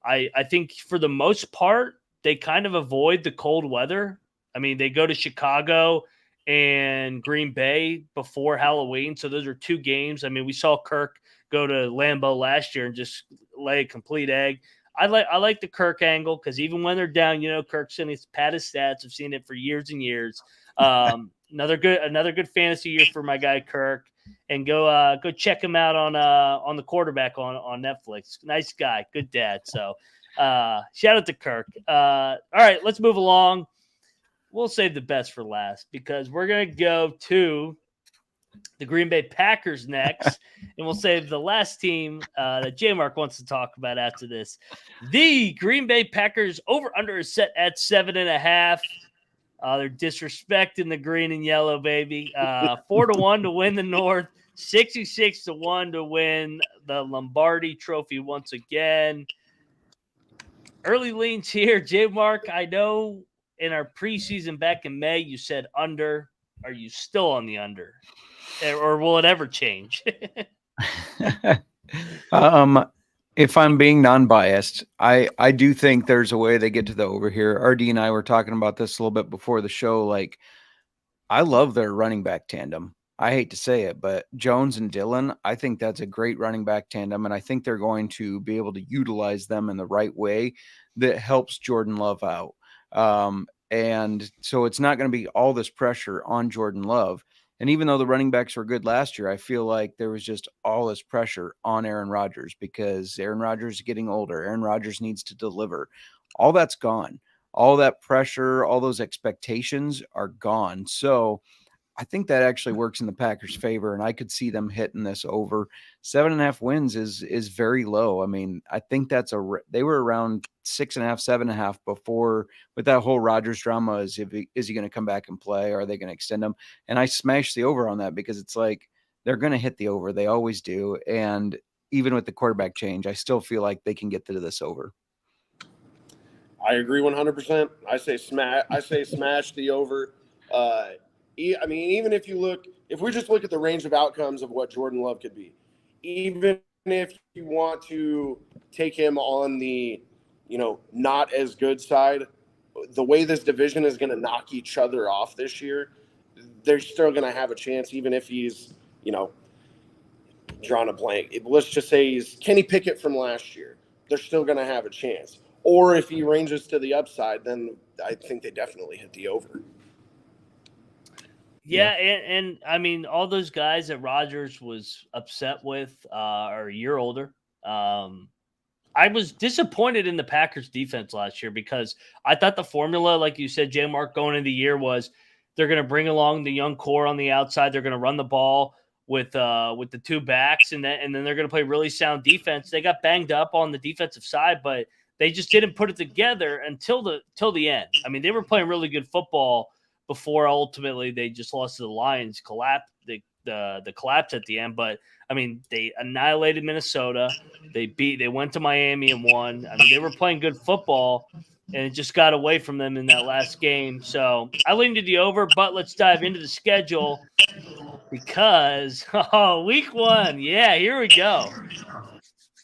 I think for the most part, they kind of avoid the cold weather. I mean, they go to Chicago and Green Bay before Halloween. So those are 2 games. I mean, we saw Kirk go to Lambeau last year and just lay a complete egg. I like the Kirk angle because even when they're down, Kirk's in his pad his stats. I've seen it for years and years. Another good fantasy year for my guy Kirk, and go check him out on the quarterback on Netflix. Nice guy, good dad. So shout out to Kirk. All right, let's move along. We'll save the best for last because we're gonna go to the Green Bay Packers next, and we'll save the last team that J-Mark wants to talk about after this. The Green Bay Packers over-under is set at 7.5. They're disrespecting the green and yellow, baby. 4-1 to win the North, 66-1 to win the Lombardi Trophy once again. Early leans here, J-Mark. I know in our preseason back in May, you said under. Are you still on the under? Or will it ever change? If I'm being non-biased, I do think there's a way they get to the over here. RD and I were talking about this a little bit before the show. Like, I love their running back tandem. I hate to say it, but Jones and Dillon, I think that's a great running back tandem, and I think they're going to be able to utilize them in the right way that helps Jordan Love out. And so it's not going to be all this pressure on Jordan Love. And even though the running backs were good last year, I feel like there was just all this pressure on Aaron Rodgers because Aaron Rodgers is getting older. Aaron Rodgers needs to deliver. All that's gone. All that pressure, all those expectations are gone. So I think that actually works in the Packers' favor, and I could see them hitting this over. 7.5 wins is very low. I mean, I think they were around 6.5, 7.5 before with that whole Rodgers drama. Is he going to come back and play? Or are they going to extend him? And I smashed the over on that because it's like they're going to hit the over. They always do. And even with the quarterback change, I still feel like they can get to this over. I agree 100%. I say smash the over. I mean, even if we just look at the range of outcomes of what Jordan Love could be, even if you want to take him on the, not as good side, the way this division is going to knock each other off this year, they're still going to have a chance, even if he's, drawn a blank. Let's just say he's Kenny Pickett from last year. They're still going to have a chance. Or if he ranges to the upside, then I think they definitely hit the over. Yeah, and I mean, all those guys that Rodgers was upset with are a year older. I was disappointed in the Packers defense last year because I thought the formula, like you said, J-Mark, going into the year was they're going to bring along the young core on the outside. They're going to run the ball with the 2 backs, and then they're going to play really sound defense. They got banged up on the defensive side, but they just didn't put it together until the end. I mean, they were playing really good football before ultimately they just lost to the Lions, the collapse at the end. But I mean, they annihilated Minnesota. They went to Miami and won. I mean, they were playing good football, and it just got away from them in that last game. So I leaned to the over, but let's dive into the schedule because week 1, yeah, here we go.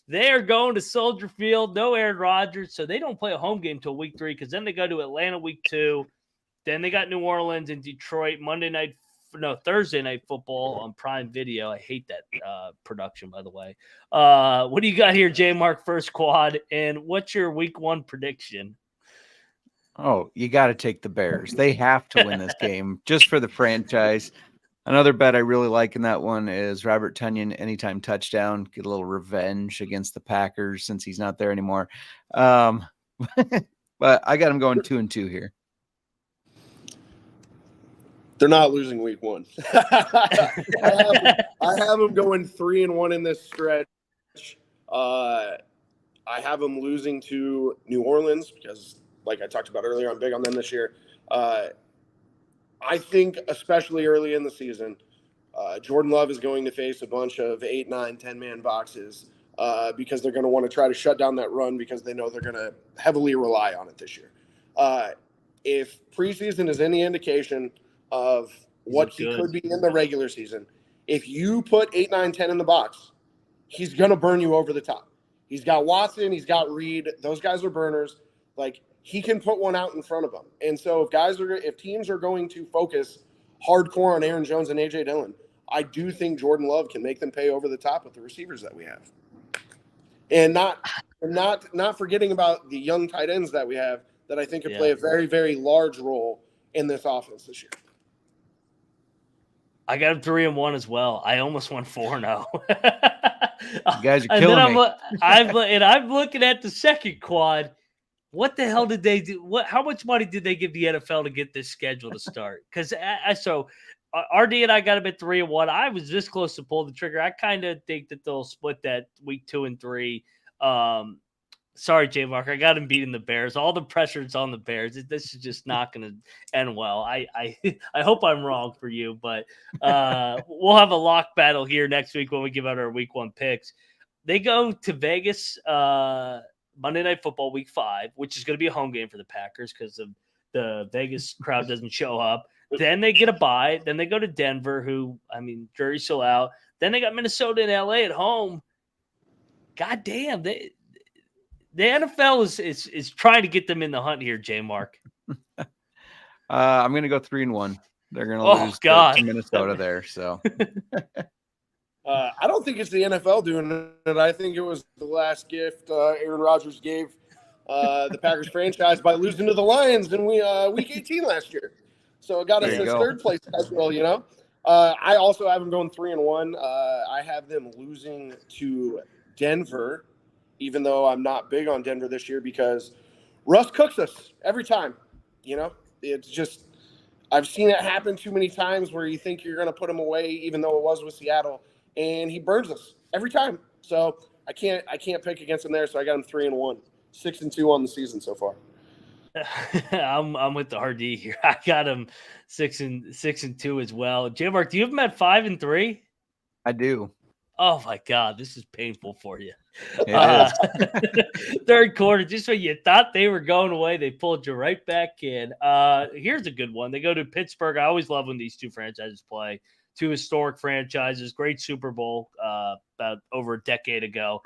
They are going to Soldier Field, no Aaron Rodgers, so they don't play a home game till week 3 because then they go to Atlanta week 2. Then they got New Orleans and Detroit Thursday night football on Prime Video. I hate that production, by the way. What do you got here, J-Mark, first quad? And what's your week 1 prediction? Oh, you got to take the Bears. They have to win this game just for the franchise. Another bet I really like in that one is Robert Tonyan anytime touchdown. Get a little revenge against the Packers since he's not there anymore. But I got him going 2-2 here. They're not losing week 1. I have them going 3-1 in this stretch. I have them losing to New Orleans because, like I talked about earlier, I'm big on them this year. I think, especially early in the season, Jordan Love is going to face a bunch of 8, 9, 10-man boxes because they're going to want to try to shut down that run because they know they're going to heavily rely on it this year. If preseason is any indication of what he could be in the regular season, if you put 8, 9, 10 in the box, he's going to burn you over the top. He's got Watson. He's got Reed. Those guys are burners. Like, he can put one out in front of them. And so if teams are going to focus hardcore on Aaron Jones and A.J. Dillon. I do think Jordan Love can make them pay over the top with the receivers that we have. And not forgetting about the young tight ends that we have that I think could play a very, very large role in this offense this year. I got him 3-1 as well. I almost went 4-0. You guys are killing me. I'm looking at the second quad. What the hell did they do? How much money did they give the NFL to get this schedule to start? Because RD and I got him at 3-1. I was this close to pull the trigger. I kind of think that they'll split that week 2 and 3. Sorry, J Mark. I got him beating the Bears. All the pressure is on the Bears. This is just not going to end well. I hope I'm wrong for you, but we'll have a lock battle here next week when we give out our week 1 picks. They go to Vegas Monday Night Football week 5, which is going to be a home game for the Packers because of the Vegas crowd doesn't show up. Then they get a bye. Then they go to Denver, jury's still out. Then they got Minnesota and LA at home. God damn, the NFL is trying to get them in the hunt here, J Mark. I'm going to go 3-1. They're going to lose to Minnesota there. So I don't think it's the NFL doing it. I think it was the last gift Aaron Rodgers gave the Packers franchise by losing to the Lions in week 18 last year. So it got us this third place as well, you know. I also have them going 3-1. I have them losing to Denver, even though I'm not big on Denver this year because Russ cooks us every time. You know, it's just I've seen it happen too many times where you think you're going to put him away, even though it was with Seattle, and he burns us every time. So I can't pick against him there. So I got him 3-1, 6-2 on the season so far. I'm with the RD here. I got him 6-2 as well. J Mark, do you have him at 5-3? I do. Oh my God, this is painful for you. It Third quarter, just when you thought they were going away, they pulled you right back in. Here's a good one. They go to Pittsburgh. I always love when these two franchises play. Two historic franchises, great Super Bowl about over a decade ago.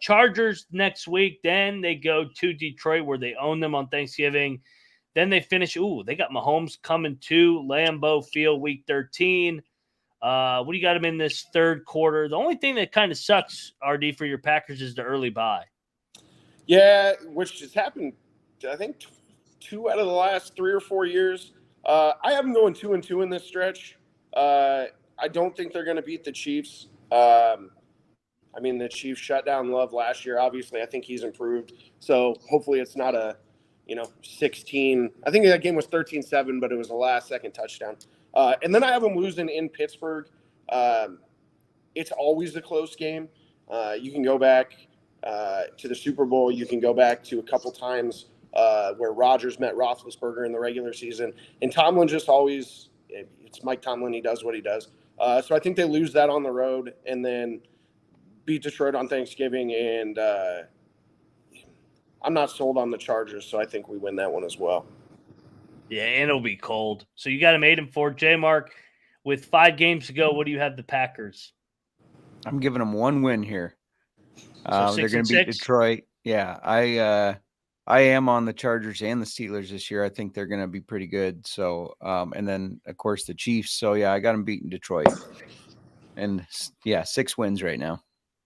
Chargers next week. Then they go to Detroit where they own them on Thanksgiving. Then they finish. They got Mahomes coming to Lambeau Field week 13. What do you got them in this third quarter? The only thing that kind of sucks, RD, for your Packers is the early bye. Yeah, which has happened, I think, 2 out of the last 3 or 4 years. I have them going 2-2 in this stretch. I don't think they're going to beat the Chiefs. The Chiefs shut down Love last year. Obviously, I think he's improved. So hopefully it's not a 16. I think that game was 13-7, but it was a last-second touchdown. And then I have them losing in Pittsburgh. It's always a close game. You can go back to the Super Bowl. You can go back to a couple times where Rodgers met Roethlisberger in the regular season. And Tomlin just always – it's Mike Tomlin. He does what he does. So I think they lose that on the road and then beat Detroit on Thanksgiving. And I'm not sold on the Chargers, so I think we win that one as well. Yeah, and it'll be cold. So you got them 8-4. J-Mark, with 5 games to go, what do you have the Packers? I'm giving them 1 win here. So they're going to beat Detroit. Yeah, I am on the Chargers and the Steelers this year. I think they're going to be pretty good. So, and then, of course, the Chiefs. So, yeah, I got them beating Detroit. And, 6 wins right now.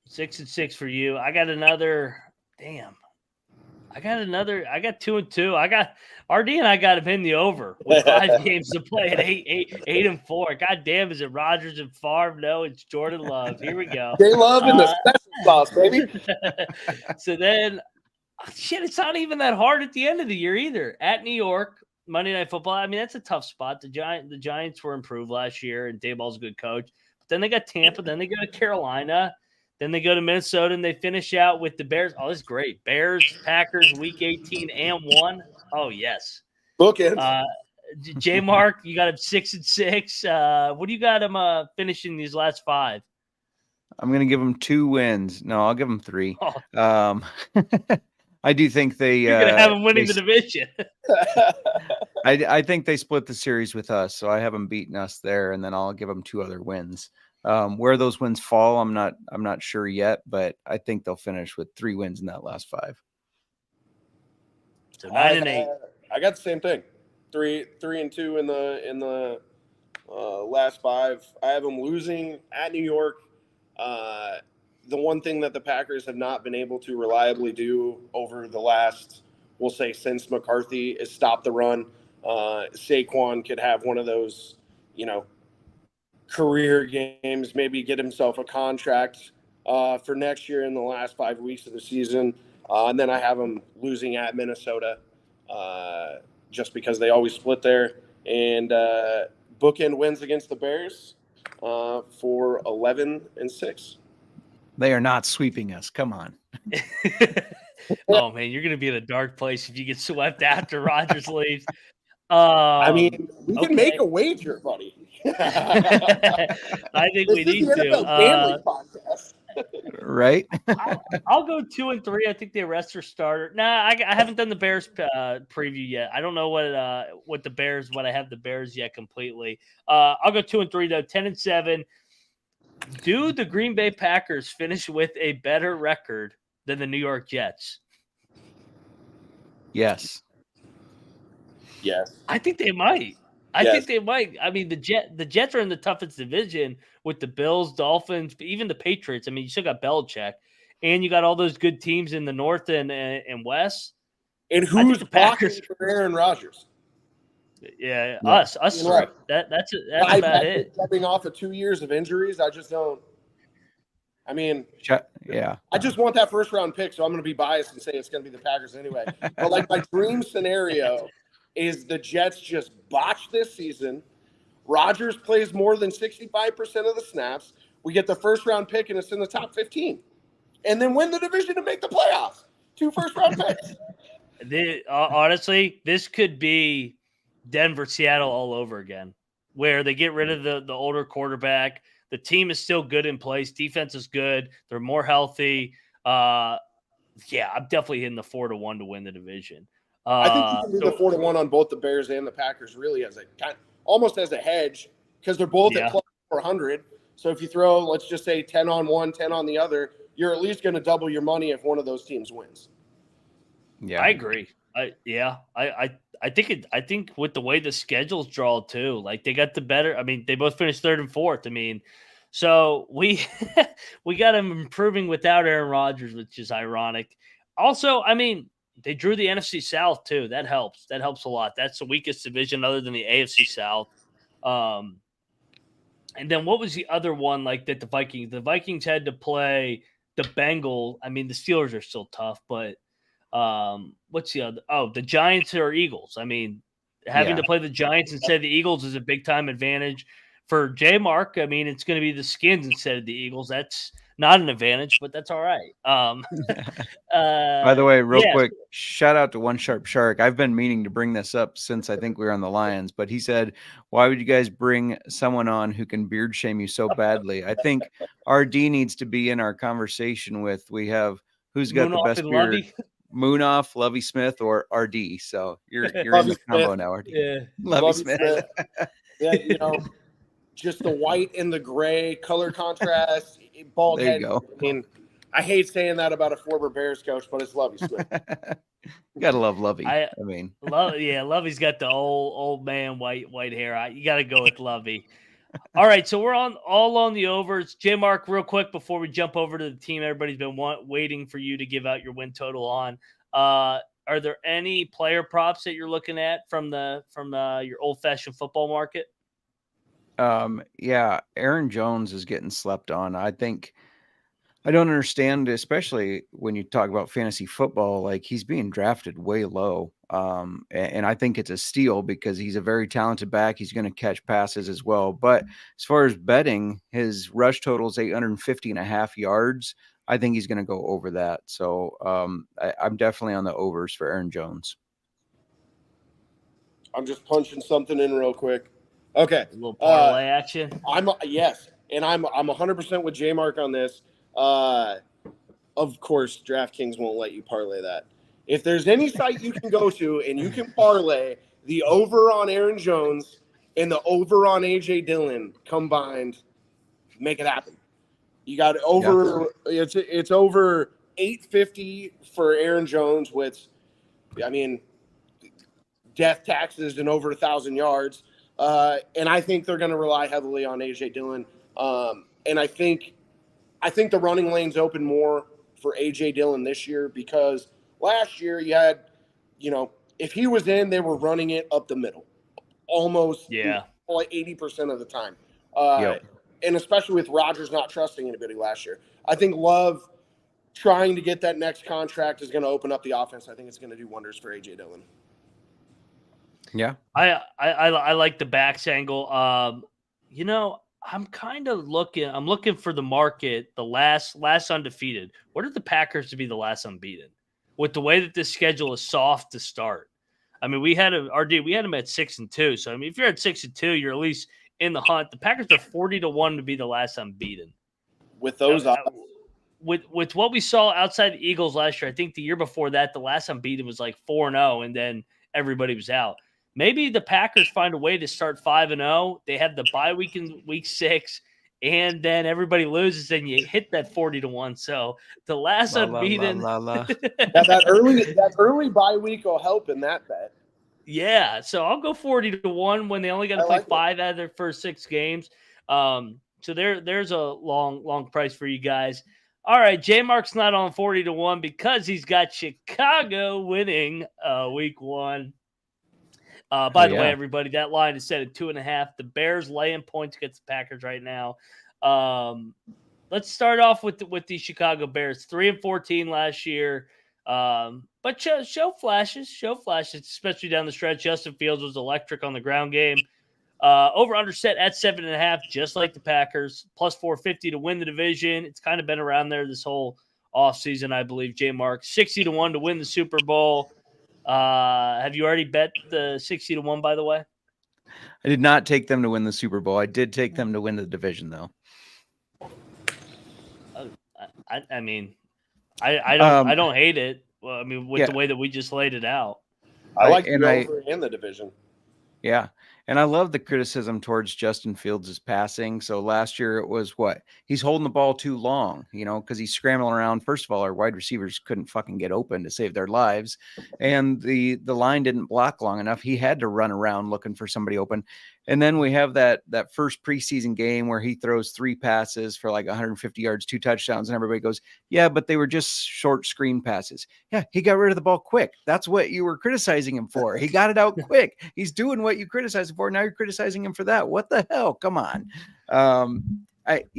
6-6 for you. I got another – damn. I got 2-2. I got RD and I got him in the over with 5 games to play at 8-4. God damn, is it Rodgers and Favre? No, it's Jordan Love. Here we go. They love in the special sauce, baby. So then, it's not even that hard at the end of the year either. At New York, Monday Night Football. That's a tough spot. The Giants were improved last year, and Dayball's a good coach. But then they got Tampa. Then they go to Carolina. Then they go to Minnesota, and they finish out with the Bears. Oh, this is great. Bears, Packers, week 18 and 1. Oh, yes. Bookends. J-Mark, you got him 6-6. What do you got him finishing these last 5? I'm going to give them 2 wins. No, I'll give them 3. Oh. I do think You're going to have them winning the division. I think they split the series with us, so I have them beating us there, and then I'll give them 2 other wins. Where those wins fall, I'm not sure yet, but I think they'll finish with 3 wins in that last 5. So 9-8. I got the same thing. 3-2 in the Last 5, I have them losing at New York. The one thing that the Packers have not been able to reliably do over the last, we'll say, since McCarthy, is stop the run. Saquon could have one of those, career games, maybe get himself a contract for next year in the last 5 weeks of the season. And then I have them losing at Minnesota just because they always split there. And bookend wins against the Bears for 11-6. They are not sweeping us. Come on. Oh, man, you're going to be in a dark place if you get swept after Rodgers leaves. We can make a wager, buddy. I think we need to. Family podcast. Right? I'll go 2-3. I think they arrest their starter. Nah, I haven't done the Bears preview yet. I don't know what I have the Bears yet completely. I'll go 2-3 though. 10-7. Do the Green Bay Packers finish with a better record than the New York Jets? Yes. Yes. I think they might. I think they might. I mean, the Jets are in the toughest division with the Bills, Dolphins, even the Patriots. I mean, you still got Belichick, and you got all those good teams in the North and West. And who's the Packers for Aaron Rodgers? Yeah, us. Right. That's about it. Coming off of 2 years of injuries, I just don't. I mean, yeah. I just want that first round pick, so I'm going to be biased and say it's going to be the Packers anyway. But like my dream scenario is the Jets just botch this season. Rodgers plays more than 65% of the snaps. We get the first round pick and it's in the top 15, and then win the division and make the playoffs. 2 first round picks. Honestly, this could be Denver, Seattle all over again, where they get rid of the older quarterback. The team is still good in place. Defense is good. They're more healthy. I'm definitely hitting the 4-1 to win the division. I think you can do the 4-1 on both the Bears and the Packers, really as almost as a hedge, because they're both at plus 400. So if you throw, let's just say 10 on one, 10 on the other, you're at least going to double your money if one of those teams wins. Yeah, I agree. I think with the way the schedule's drawn too, like they got the better. I mean, they both finished 3rd and 4th. I mean, so we got them improving without Aaron Rodgers, which is ironic. Also, I mean, they drew the NFC South too. That helps. That helps a lot. That's the weakest division other than the AFC South. And then what was the other one like that? The Vikings had to play the Bengals. I mean, the Steelers are still tough, but what's the other? Oh, the Giants or Eagles. I mean, having to play the Giants instead of the Eagles is a big time advantage for J-Mark. I mean, it's going to be the Skins instead of the Eagles. That's not an advantage, but that's all right. By the way, real quick, shout out to One Sharp Shark. I've been meaning to bring this up since I think we were on the Lions, but he said, why would you guys bring someone on who can beard shame you so badly? I think RD needs to be in our conversation with, we have, who's got the best beard? Lovey? Moonoff, Lovey Smith, or RD. So you're in the combo now, RD. Yeah. Lovey Smith. Yeah, just the white and the gray color contrast, bald there head. You go. I mean, I hate saying that about a former Bears coach, but it's Lovey Smith. You gotta love Lovey. Lovey's got the old man white hair. You got to go with Lovey. All right, so we're all on the overs. J-Mark, real quick before we jump over to the team everybody's been waiting for you to give out your win total on. Are there any player props that you're looking at from your old-fashioned football market? Aaron Jones is getting slept on. I think I don't understand, especially when you talk about fantasy football, like he's being drafted way low. And I think it's a steal because he's a very talented back. He's going to catch passes as well. But as far as betting, his rush total is 850.5 yards. I think he's going to go over that. So I'm definitely on the overs for Aaron Jones. I'm just punching something in real quick. Okay. A little parlay action. Yes. And I'm 100% with J-Mark on this. Of course, DraftKings won't let you parlay that. If there's any site you can go to and you can parlay the over on Aaron Jones and the over on AJ Dillon combined, make it happen. You got over. Yeah. It's over 850 for Aaron Jones with, I mean, death taxes and over 1,000 yards. And I think they're going to rely heavily on A.J. Dillon. And I think the running lane's open more for A.J. Dillon this year because last year you had, if he was in, they were running it up the middle almost like 80% of the time. And especially with Rodgers not trusting anybody last year. I think Love trying to get that next contract is going to open up the offense. I think it's going to do wonders for A.J. Dillon. Yeah. I like the backs angle. I'm kind of looking for the market, the last undefeated. What are the Packers to be the last unbeaten? With the way that this schedule is soft to start. I mean, we had them at 6-2. So I mean, if you're at 6-2, you're at least in the hunt. The Packers are 40-1 to be the last unbeaten. With those with what we saw outside the Eagles last year, I think the year before that, the last unbeaten was like 4-0, and then everybody was out. Maybe the Packers find a way to start 5-0. They have the bye week in week 6, and then everybody loses, and you hit that 40-1. So the last unbeaten. that early bye week will help in that bet. Yeah, so I'll go 40-1 when they only got to play 5 out of their first 6 games. So there's a long price for you guys. All right, J-Mark's not on 40-1 because he's got Chicago winning week 1. By the way, everybody, that line is set at 2.5. The Bears laying points against the Packers right now. Let's start off with the Chicago Bears. 3-14 last year. But show flashes, especially down the stretch. Justin Fields was electric on the ground game. Over under set at 7.5, just like the Packers. Plus 450 to win the division. It's kind of been around there this whole offseason, I believe. J-Mark 60-1 to win the Super Bowl. Have you already bet the 60-1, by the way? I did not take them to win the Super Bowl. I did take them to win the division, though. I mean, I don't hate it. Well, I mean, with the way that we just laid it out. I like the over in the division. Yeah. And I love the criticism towards Justin Fields' passing. So last year it was he's holding the ball too long, because he's scrambling around. First of all, our wide receivers couldn't fucking get open to save their lives. And the line didn't block long enough. He had to run around looking for somebody open. And then we have that first preseason game where he throws 3 passes for like 150 yards, 2 touchdowns. And everybody goes, yeah, but they were just short screen passes. Yeah, he got rid of the ball quick. That's what you were criticizing him for. He got it out quick. He's doing what you criticized him for. Now you're criticizing him for that. What the hell? Come on. I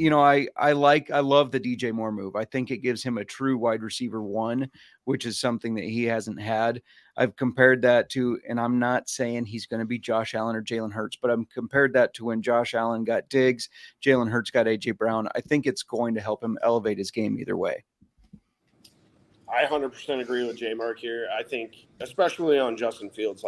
love the DJ Moore move. I think it gives him a true wide receiver 1, which is something that he hasn't had. I've compared that to, and I'm not saying he's going to be Josh Allen or Jalen Hurts, but I'm compared that to when Josh Allen got Diggs, Jalen Hurts got AJ Brown. I think it's going to help him elevate his game either way. I 100% agree with J-Mark here. I think, especially on Justin Fields,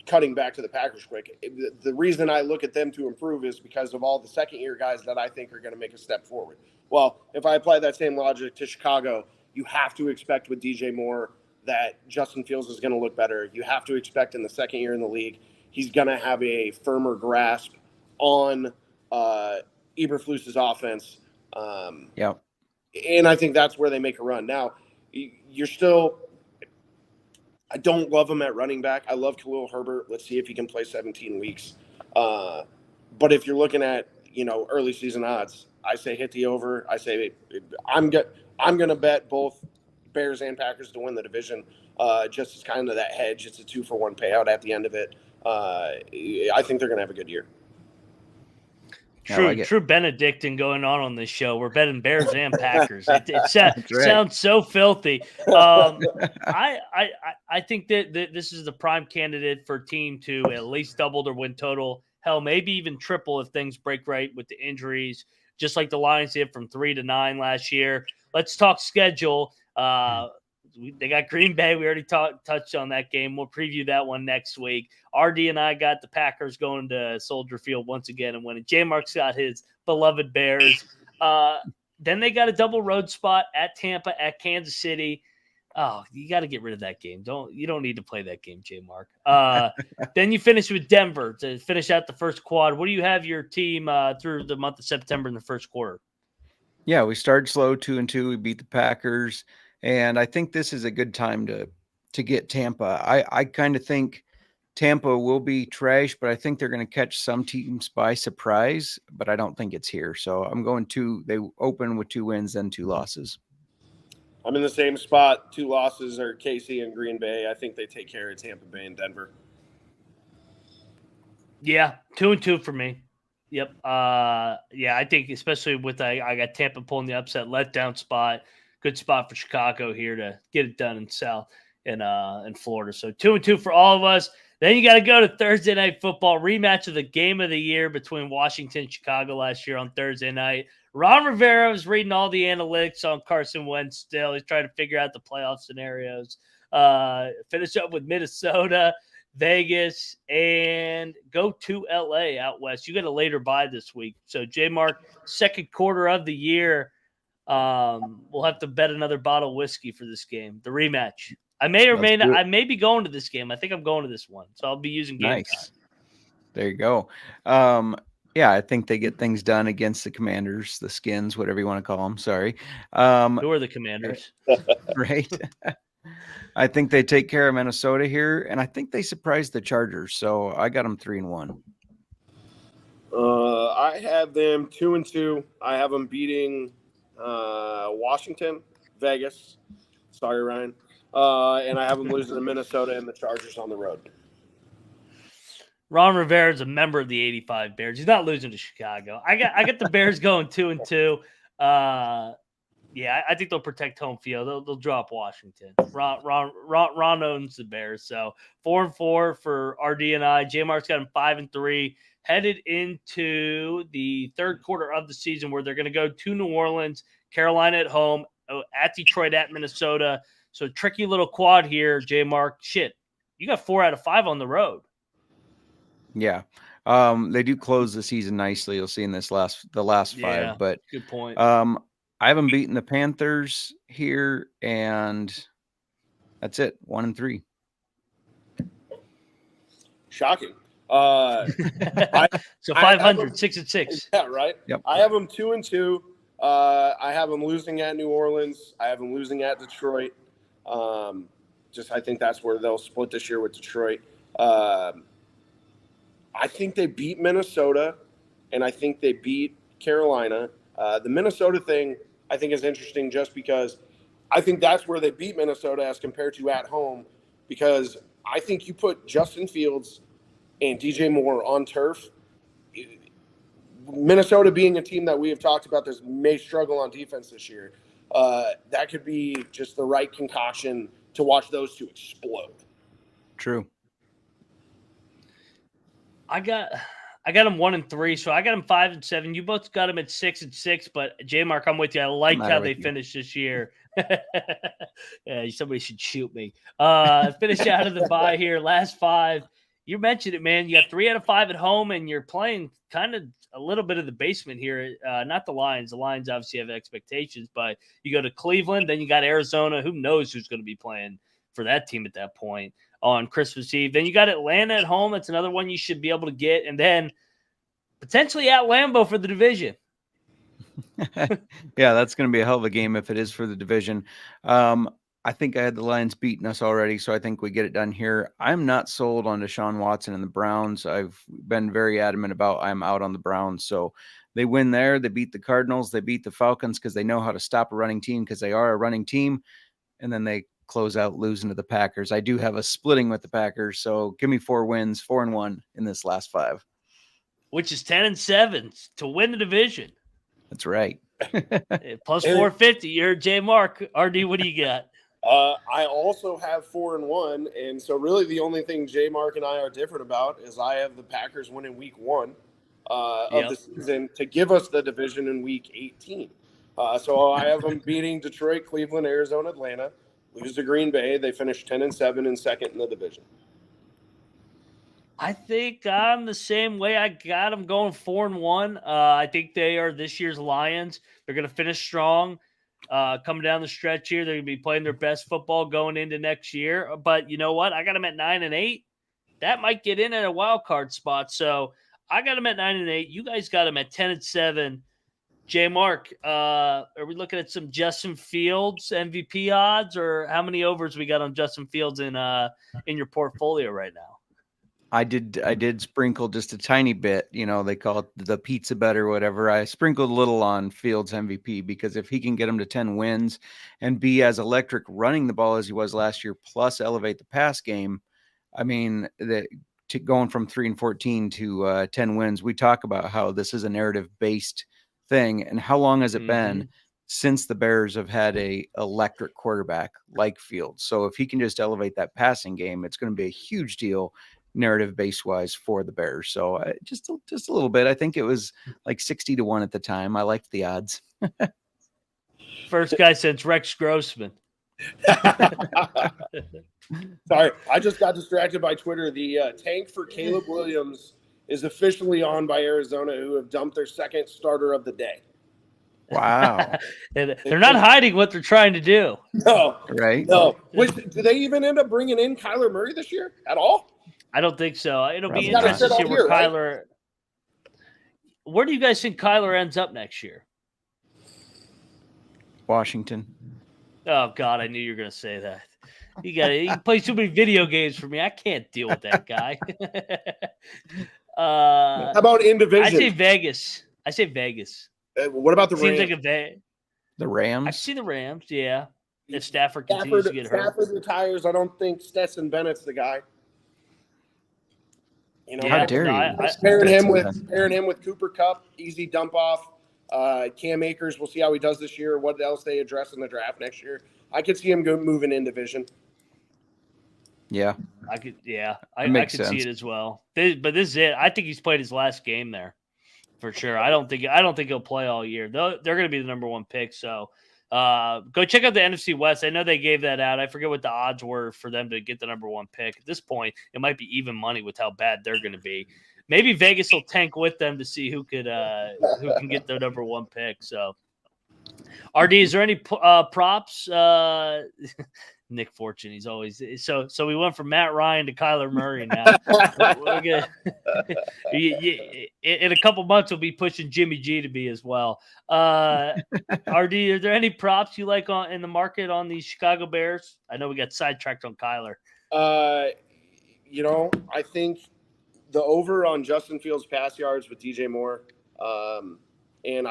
cutting back to the Packers quick, the reason I look at them to improve is because of all the second-year guys that I think are going to make a step forward. Well, if I apply that same logic to Chicago, you have to expect with DJ Moore that Justin Fields is going to look better. You have to expect in the second year in the league, he's going to have a firmer grasp on Eberflus's offense. And I think that's where they make a run. Now, I don't love him at running back. I love Khalil Herbert. Let's see if he can play 17 weeks. But if you're looking at, early season odds, I say hit the over. I say I'm going to bet both Bears and Packers to win the division, just as kind of that hedge. It's a 2-for-1 payout at the end of it. I think they're going to have a good year. True Benedictine going on this show. We're betting Bears and Packers. It sounds so filthy. I think that this is the prime candidate for a team to at least double their win total. Hell, maybe even triple if things break right with the injuries, just like the Lions did from 3 to 9 last year. Let's talk schedule. They got Green Bay. We already touched on that game. We'll preview that one next week. RD and I got the Packers going to Soldier Field once again and winning. J-Mark's got his beloved Bears. Then they got a double road spot at Tampa, at Kansas City. Oh, you got to get rid of that game. You don't need to play that game, J-Mark. Then you finish with Denver to finish out the first quad. What do you have your team through the month of September in the first quarter? Yeah, we started slow, 2-2. We beat the Packers. And I think this is a good time to get Tampa. I kind of think Tampa will be trash, but I think they're going to catch some teams by surprise, but I don't think it's here. So I'm going they open with 2 wins, then 2 losses. I'm in the same spot. 2 losses are KC and Green Bay. I think they take care of Tampa Bay and Denver. Yeah, 2-2 for me. Yep. Yeah, I think especially with I got Tampa pulling the upset letdown spot. Good spot for Chicago here to get it done in Florida. So 2-2 for all of us. Then you got to go to Thursday Night Football, rematch of the game of the year between Washington and Chicago last year on Thursday night. Ron Rivera was reading all the analytics on Carson Wentz still. He's trying to figure out the playoff scenarios. Finish up with Minnesota, Vegas, and go to LA out west. You got a later bye this week. So, J-Mark, second quarter of the year, we'll have to bet another bottle of whiskey for this game, the rematch. I may or may not. I may be going to this game. I think I'm going to this one, so I'll be using game time. There you go. Yeah, I think they get things done against the Commanders, the Skins, whatever you want to call them. Sorry. Who are the Commanders? Right. I think they take care of Minnesota here, and I think they surprised the Chargers. So I got them 3-1. I have them 2-2. I have them beating Washington, Vegas. Sorry, Ryan. And I have them losing to Minnesota and the Chargers on the road. Ron Rivera is a member of the 85 Bears. He's not losing to Chicago. I got the Bears going 2-2. Yeah, I think they'll protect home field. They'll drop Washington. Ron owns the Bears. So 4-4 for RD and I. J-Mark's got him 5-3. Headed into the third quarter of the season where they're going to go to New Orleans, Carolina at home, at Detroit, at Minnesota. So tricky little quad here, J-Mark. Shit, you got 4 out of 5 on the road. Yeah. They do close the season nicely. You'll see in the last 5. But good point. I haven't beaten the Panthers here, and that's it. 1-3. Shocking. So 500, 6-6. Yeah, right. Yep. I have them 2-2. I have them losing at New Orleans. I have them losing at Detroit. I think that's where they'll split this year with Detroit. I think they beat Minnesota, and I think they beat Carolina. The Minnesota thing I think is interesting just because I think that's where they beat Minnesota as compared to at home, because I think you put Justin Fields and DJ Moore on turf. Minnesota being a team that we have talked about that may struggle on defense this year, that could be just the right concoction to watch those two explode. True. I got them 1-3, so I got them 5-7. You both got them at 6-6, but J-Mark, I'm with you. I liked how they finished this year. Yeah, somebody should shoot me. Finish out of the bye here. Last 5. You mentioned it, man. You got 3 out of 5 at home, and you're playing kind of a little bit of the basement here. Not the Lions. The Lions obviously have expectations, but you go to Cleveland, then you got Arizona. Who knows who's going to be playing for that team at that point on Christmas Eve. Then you got Atlanta at home. That's another one you should be able to get. And then potentially at Lambeau for the division. Yeah, that's going to be a hell of a game if it is for the division. I think I had the Lions beating us already, so I think we get it done here. I'm not sold on Deshaun Watson and the Browns. I've been very adamant about I'm out on the Browns. So they win there. They beat the Cardinals. They beat the Falcons because they know how to stop a running team because they are a running team. And then they close out losing to the Packers. I do have a splitting with the Packers, so give me 4 wins, 4-1 in this last 5. Which is 10-7 to win the division. That's right. Plus 450. You're J-Mark. RD, what do you got? I also have 4-1, and so really the only thing J-Mark and I are different about is I have the Packers winning week 1 of the season to give us the division in week 18. So I have them beating Detroit, Cleveland, Arizona, Atlanta, lose to Green Bay. They finished 10-7 and second in the division. I think I'm the same way. I got them going 4-1. I think they are this year's Lions. They're going to finish strong. Coming down the stretch here, they're going to be playing their best football going into next year. But you know what? I got them at 9-8. That might get in at a wild card spot. So I got them at 9-8. You guys got them at 10-7. J-Mark, are we looking at some Justin Fields MVP odds, or how many overs we got on Justin Fields in your portfolio right now? I did sprinkle just a tiny bit. They call it the pizza bet or whatever. I sprinkled a little on Fields MVP because if he can get him to 10 wins and be as electric running the ball as he was last year, plus elevate the pass game, I mean, going from 3-14 to 10 wins, we talk about how this is a narrative-based thing, and how long has it been since the Bears have had a electric quarterback like Fields? So if he can just elevate that passing game, it's going to be a huge deal narrative base wise for the Bears. So just a little bit. I think it was like 60-1 at the time. I liked the odds. First guy since Rex Grossman. Sorry, I just got distracted by Twitter. The tank for Caleb Williams is officially on by Arizona, who have dumped their second starter of the day. Wow. They're not hiding what they're trying to do. No. Right? No. Did they even end up bringing in Kyler Murray this year at all? I don't think so. It'll Probably be not. interesting to see where Right? Kyler. Where do you guys think Kyler ends up next year? Washington. Oh God, I knew you were going to say that. He plays too many video games for me. I can't deal with that guy. How about in division? I say Vegas. What about the Seems Rams? like The I Rams. see the Rams. Yeah, if Stafford continues to get hurt. Stafford retires. I don't think Stetson Bennett's the guy. How dare you? Pairing him with Cooper Kupp, easy dump off. Cam Akers, we'll see how he does this year. What else they address in the draft next year? I could see him moving in division. Yeah, I could see it as well. But this is it. I think he's played his last game there for sure. I don't think he'll play all year. They're going to be the number one pick. So go check out the NFC West. I know they gave that out. I forget what the odds were for them to get the number one pick. At this point, it might be even money with how bad they're going to be. Maybe Vegas will tank with them to see who can get their number one pick. So, RD, is there any props? Nick Fortune, he's always so. We went from Matt Ryan to Kyler Murray now. In a couple months, we'll be pushing Jimmy G to be as well. RD, are there any props you like in the market on these Chicago Bears? I know we got sidetracked on Kyler. I think the over on Justin Fields pass yards with DJ Moore. And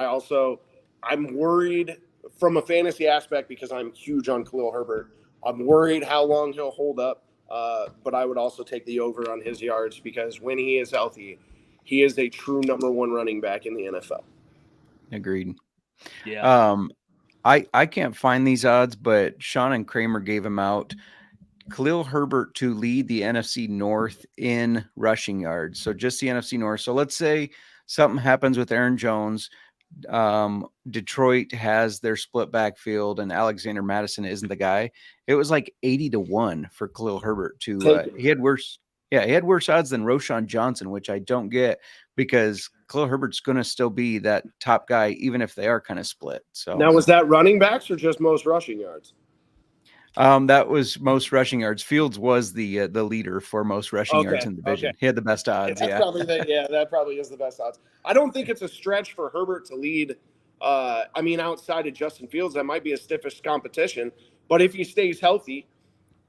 I'm worried from a fantasy aspect because I'm huge on Khalil Herbert. I'm worried how long he'll hold up. But I would also take the over on his yards because when he is healthy, he is a true number one running back in the NFL. agreed. Yeah. I can't find these odds, but Sean and Kramer gave them out. Khalil Herbert to lead the NFC North in rushing yards. So just the NFC North. So let's say something happens with Aaron Jones. Detroit has their split backfield and Alexander Madison isn't the guy. It was like 80-1 for Khalil Herbert to he had worse odds than Roschon Johnson, which I don't get because Khalil Herbert's going to still be that top guy even if they are kind of split. So now, was that running backs or just most rushing yards? That was most rushing yards. Fields was the leader for most rushing yards in the division. He had the best odds. That probably is the best odds. I don't think it's a stretch for Herbert to lead. Outside of Justin Fields, that might be a stiffish competition. But if he stays healthy,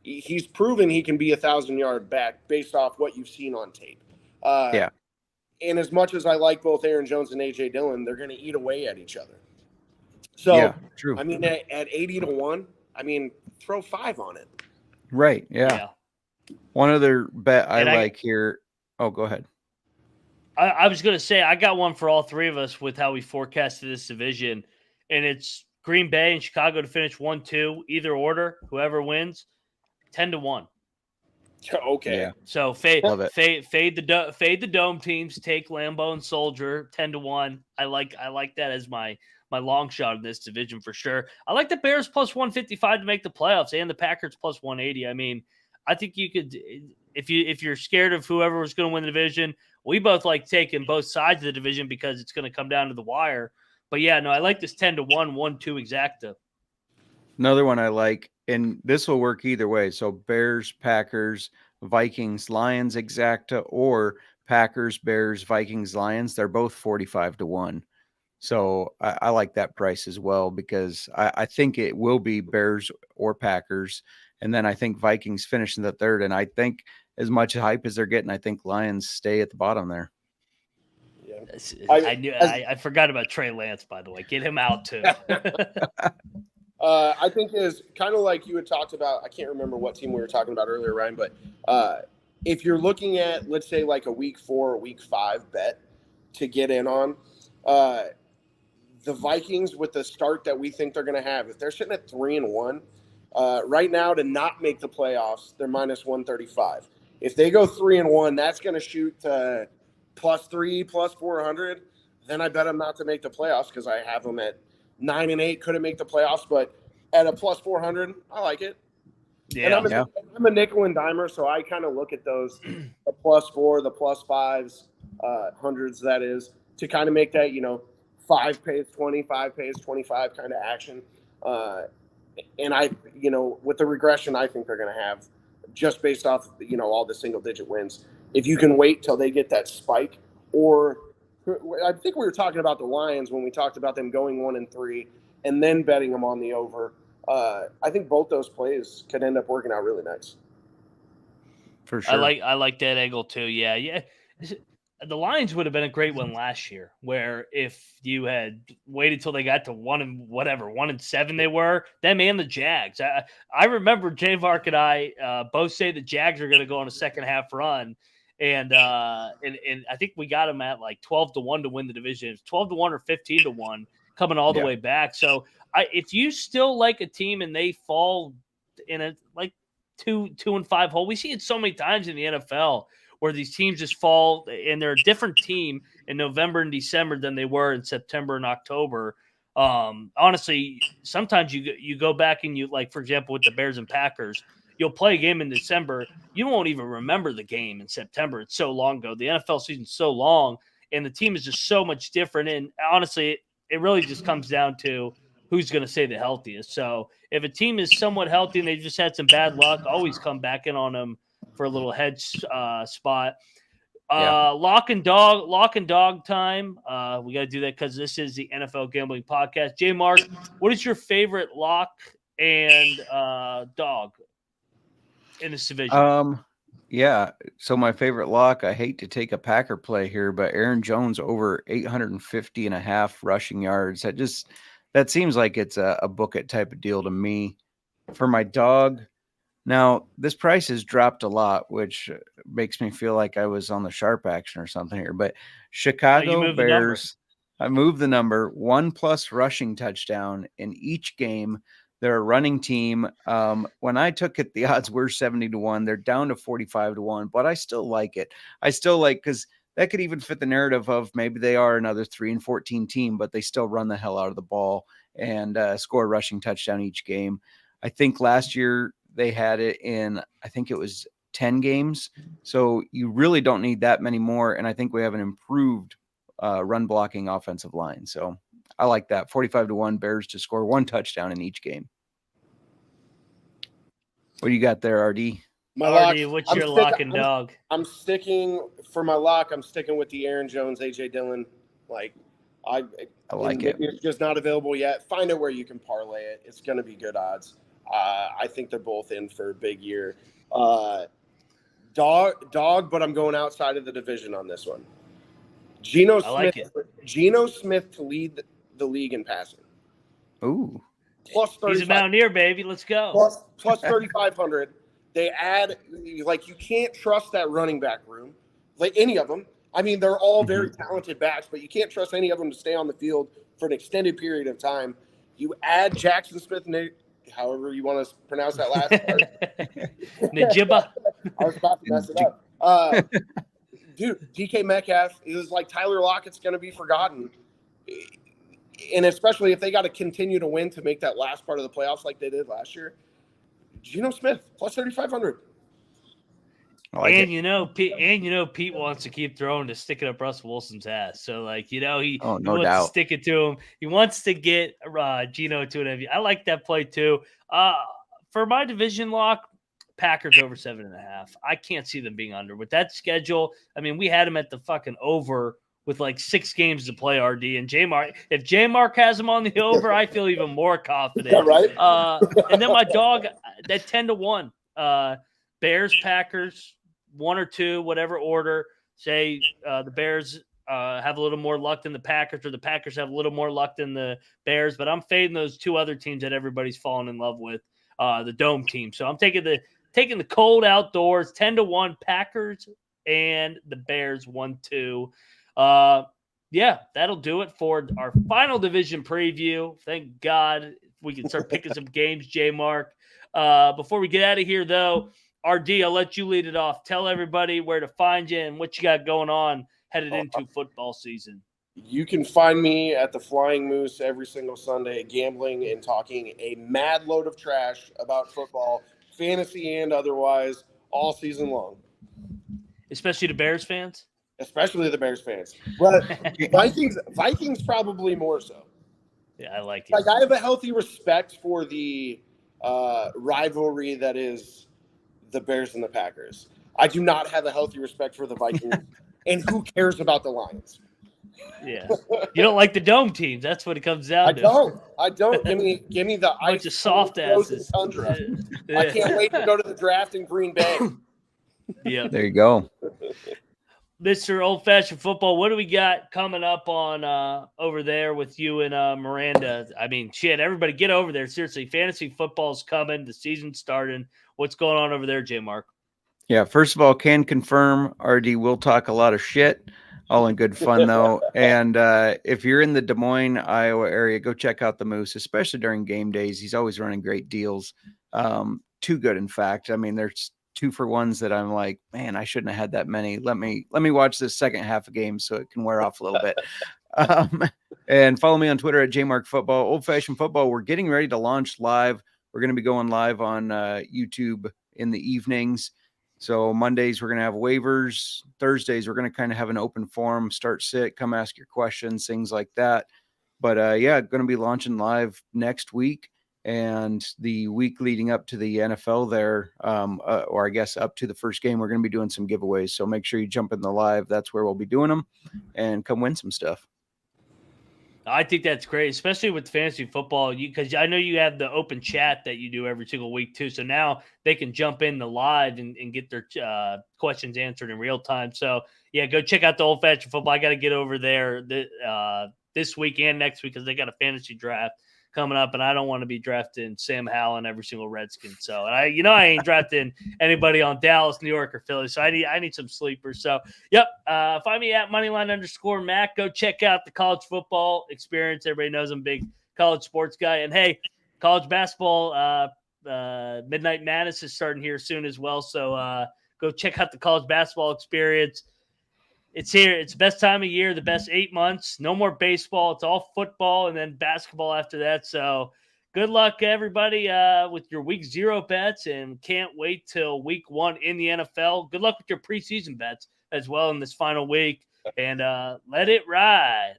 he's proven he can be 1,000-yard back based off what you've seen on tape. And as much as I like both Aaron Jones and A.J. Dillon, they're going to eat away at each other. So, true. at 80-1, throw 5 on it. Right. Yeah. One other bet I like here. Oh, go ahead. I was going to say, I got one for all three of us with how we forecasted this division, and it's Green Bay and Chicago to finish 1-2, either order, whoever wins, 10-1. Okay. Yeah. So fade the dome teams, take Lambeau and Soldier 10-1. I like that as my long shot in this division for sure. I like the Bears plus 155 to make the playoffs and the Packers plus 180. I think you could, if you're scared of whoever was going to win the division, we both like taking both sides of the division because it's going to come down to the wire. But yeah, no, I like this 10-1, 1-2 exacta. Another one I like, and this will work either way. So Bears, Packers, Vikings, Lions exacta, or Packers, Bears, Vikings, Lions. They're both 45-1. So I like that price as well because I think it will be Bears or Packers. And then I think Vikings finish in the third. And I think as much hype as they're getting, I think Lions stay at the bottom there. Yeah. I forgot about Trey Lance, by the way. Get him out too. I think is kind of like you had talked about. I can't remember what team we were talking about earlier, Ryan, but if you're looking at, let's say, like a week 4 or week 5 bet to get in on, the Vikings with the start that we think they're going to have, if they're sitting at 3-1 right now to not make the playoffs, they're minus 135. If they go 3-1, that's going to shoot to +3, +400. Then I bet them not to make the playoffs because I have them at 9-8, couldn't make the playoffs, but at a +400, I like it. Yeah, and I'm a nickel and dimer, so I kind of look at those, the +4, the +5s, hundreds, that is, to kind of make that, 5 pays 20, 5 pays 25 kind of action. And I, with the regression I think they're going to have, just based off, all the single-digit wins, if you can wait till they get that spike, or I think we were talking about the Lions when we talked about them going 1-3 and then betting them on the over. I think both those plays could end up working out really nice. For sure. I like that angle too. Yeah. The Lions would have been a great one last year, where if you had waited till they got to 1-7 they were, them and the Jags. I remember Jay Vark and I both say the Jags are going to go on a second half run. And I think we got them at like 12-1 to win the division. It's 12-1 or 15-1 coming all the way back. So if you still like a team and they fall in a like 2-5 hole, we see it so many times in the NFL where these teams just fall and they're a different team in November and December than they were in September and October. Honestly, sometimes you go back and you, like, for example, with the Bears and Packers, you'll play a game in December. You won't even remember the game in September. It's so long ago. The NFL season's so long, and the team is just so much different. And honestly, it really just comes down to who's going to stay the healthiest. So if a team is somewhat healthy and they just had some bad luck, always come back in on them for a little hedge spot. Lock and dog time. We got to do that because this is the NFL Gambling Podcast. J Mark, what is your favorite lock and dog in this division? So my favorite lock, I hate to take a Packer play here, but Aaron Jones over 850.5 rushing yards. That seems like it's a book it type of deal to me. For my dog, now this price has dropped a lot, which makes me feel like I was on the sharp action or something here. But Chicago Bears, I moved the number 1+ rushing touchdown in each game. They're a running team. When I took it, the odds were 70-1. They're down to 45-1, but I still like it. Because that could even fit the narrative of maybe they are another 3-14 team, but they still run the hell out of the ball and score a rushing touchdown each game. I think last year they had it in, I think it was 10 games. So you really don't need that many more. And I think we have an improved run blocking offensive line. So I like that. 45-1 Bears to score 1 touchdown in each game. What do you got there, RD? What's your lock and dog? I'm sticking for my lock. I'm sticking with the Aaron Jones, AJ Dillon. I like it. It's just not available yet. Find out where you can parlay it. It's going to be good odds. I think they're both in for a big year. Dog, but I'm going outside of the division on this one. Geno Smith to lead the league in passing. Ooh. Plus 35. He's a Mountaineer, baby. Let's go. Plus 3,500. They add, you can't trust that running back room, like any of them. I mean, they're all very talented backs, but you can't trust any of them to stay on the field for an extended period of time. You add Jackson Smith, however you want to pronounce that last part. Najiba. I was about to mess it up. Dude, DK Metcalf is like Tyler Lockett's going to be forgotten. And especially if they got to continue to win to make that last part of the playoffs like they did last year. Geno Smith, plus 3,500. Pete wants to keep throwing to stick it up Russell Wilson's ass. So, he wants to stick it to him. He wants to get Geno to an MVP. I like that play too. For my division lock, Packers over 7.5. I can't see them being under with that schedule. I mean, we had them at the fucking over with like 6 games to play, RD. And if J-Mark has him on the over, I feel even more confident. Yeah, right? And then my dog, that 10-1. Bears, Packers, 1 or 2, whatever order. Say the Bears have a little more luck than the Packers, or the Packers have a little more luck than the Bears. But I'm fading those 2 other teams that everybody's fallen in love with, the Dome team. So I'm taking the cold outdoors, 10-1 Packers and the Bears 1-2. Yeah, that'll do it for our final division preview. Thank God we can start picking some games, J-Mark. Before we get out of here, though, RD, I'll let you lead it off. Tell everybody where to find you and what you got going on headed into football season. You can find me at the Flying Moose every single Sunday, gambling and talking a mad load of trash about football, fantasy and otherwise, all season long. Especially the Bears fans? Especially the Bears fans. But Vikings probably more so. Yeah, I like it. Like, I have a healthy respect for the rivalry that is the Bears and the Packers. I do not have a healthy respect for the Vikings. And who cares about the Lions? Yeah. You don't like the Dome teams. That's what it comes down to. I don't. Give me the ice. Bunch of soft asses. Tundra. I can't wait to go to the draft in Green Bay. Yeah. There you go. Mr. Old Fashioned Football, what do we got coming up on over there with you and Miranda? I mean, shit, everybody get over there. Seriously, fantasy football's coming. The season's starting. What's going on over there, J-Mark? Yeah, first of all, can confirm RD will talk a lot of shit, all in good fun, though. And if you're in the Des Moines, Iowa area, go check out the Moose, especially during game days. He's always running great deals. Too good, in fact. I mean, there's 2-for-1s that I'm like, man, I shouldn't have had that many. Let me watch this second half of game so it can wear off a little bit. And follow me on Twitter at JMarkFootball. Old Fashioned Football, we're getting ready to launch live. We're going to be going live on YouTube in the evenings. So Mondays, we're going to have waivers. Thursdays, we're going to kind of have an open forum, start, sit, come ask your questions, things like that. But yeah, going to be launching live next week. And the week leading up to the NFL there, or I guess up to the first game, we're going to be doing some giveaways. So make sure you jump in the live. That's where we'll be doing them, and come win some stuff. I think that's great, especially with fantasy football, because I know you have the open chat that you do every single week too. So now they can jump in the live and get their questions answered in real time. So yeah, go check out the Old Fashioned Football. I got to get over there this week and next week because they got a fantasy draft coming up, and I don't want to be drafting Sam Howell and every single Redskin. So, and I ain't drafting anybody on Dallas, New York, or Philly. So I need some sleepers. So, yep. Find me at Moneyline_Mac. Go check out the college football experience. Everybody knows I'm a big college sports guy. And hey, college basketball, Midnight Madness is starting here soon as well. So go check out the college basketball experience. It's here. It's the best time of year, the best 8 months. No more baseball. It's all football and then basketball after that. So good luck, everybody, with your week 0 bets, and can't wait till week 1 in the NFL. Good luck with your preseason bets as well in this final week, and let it ride.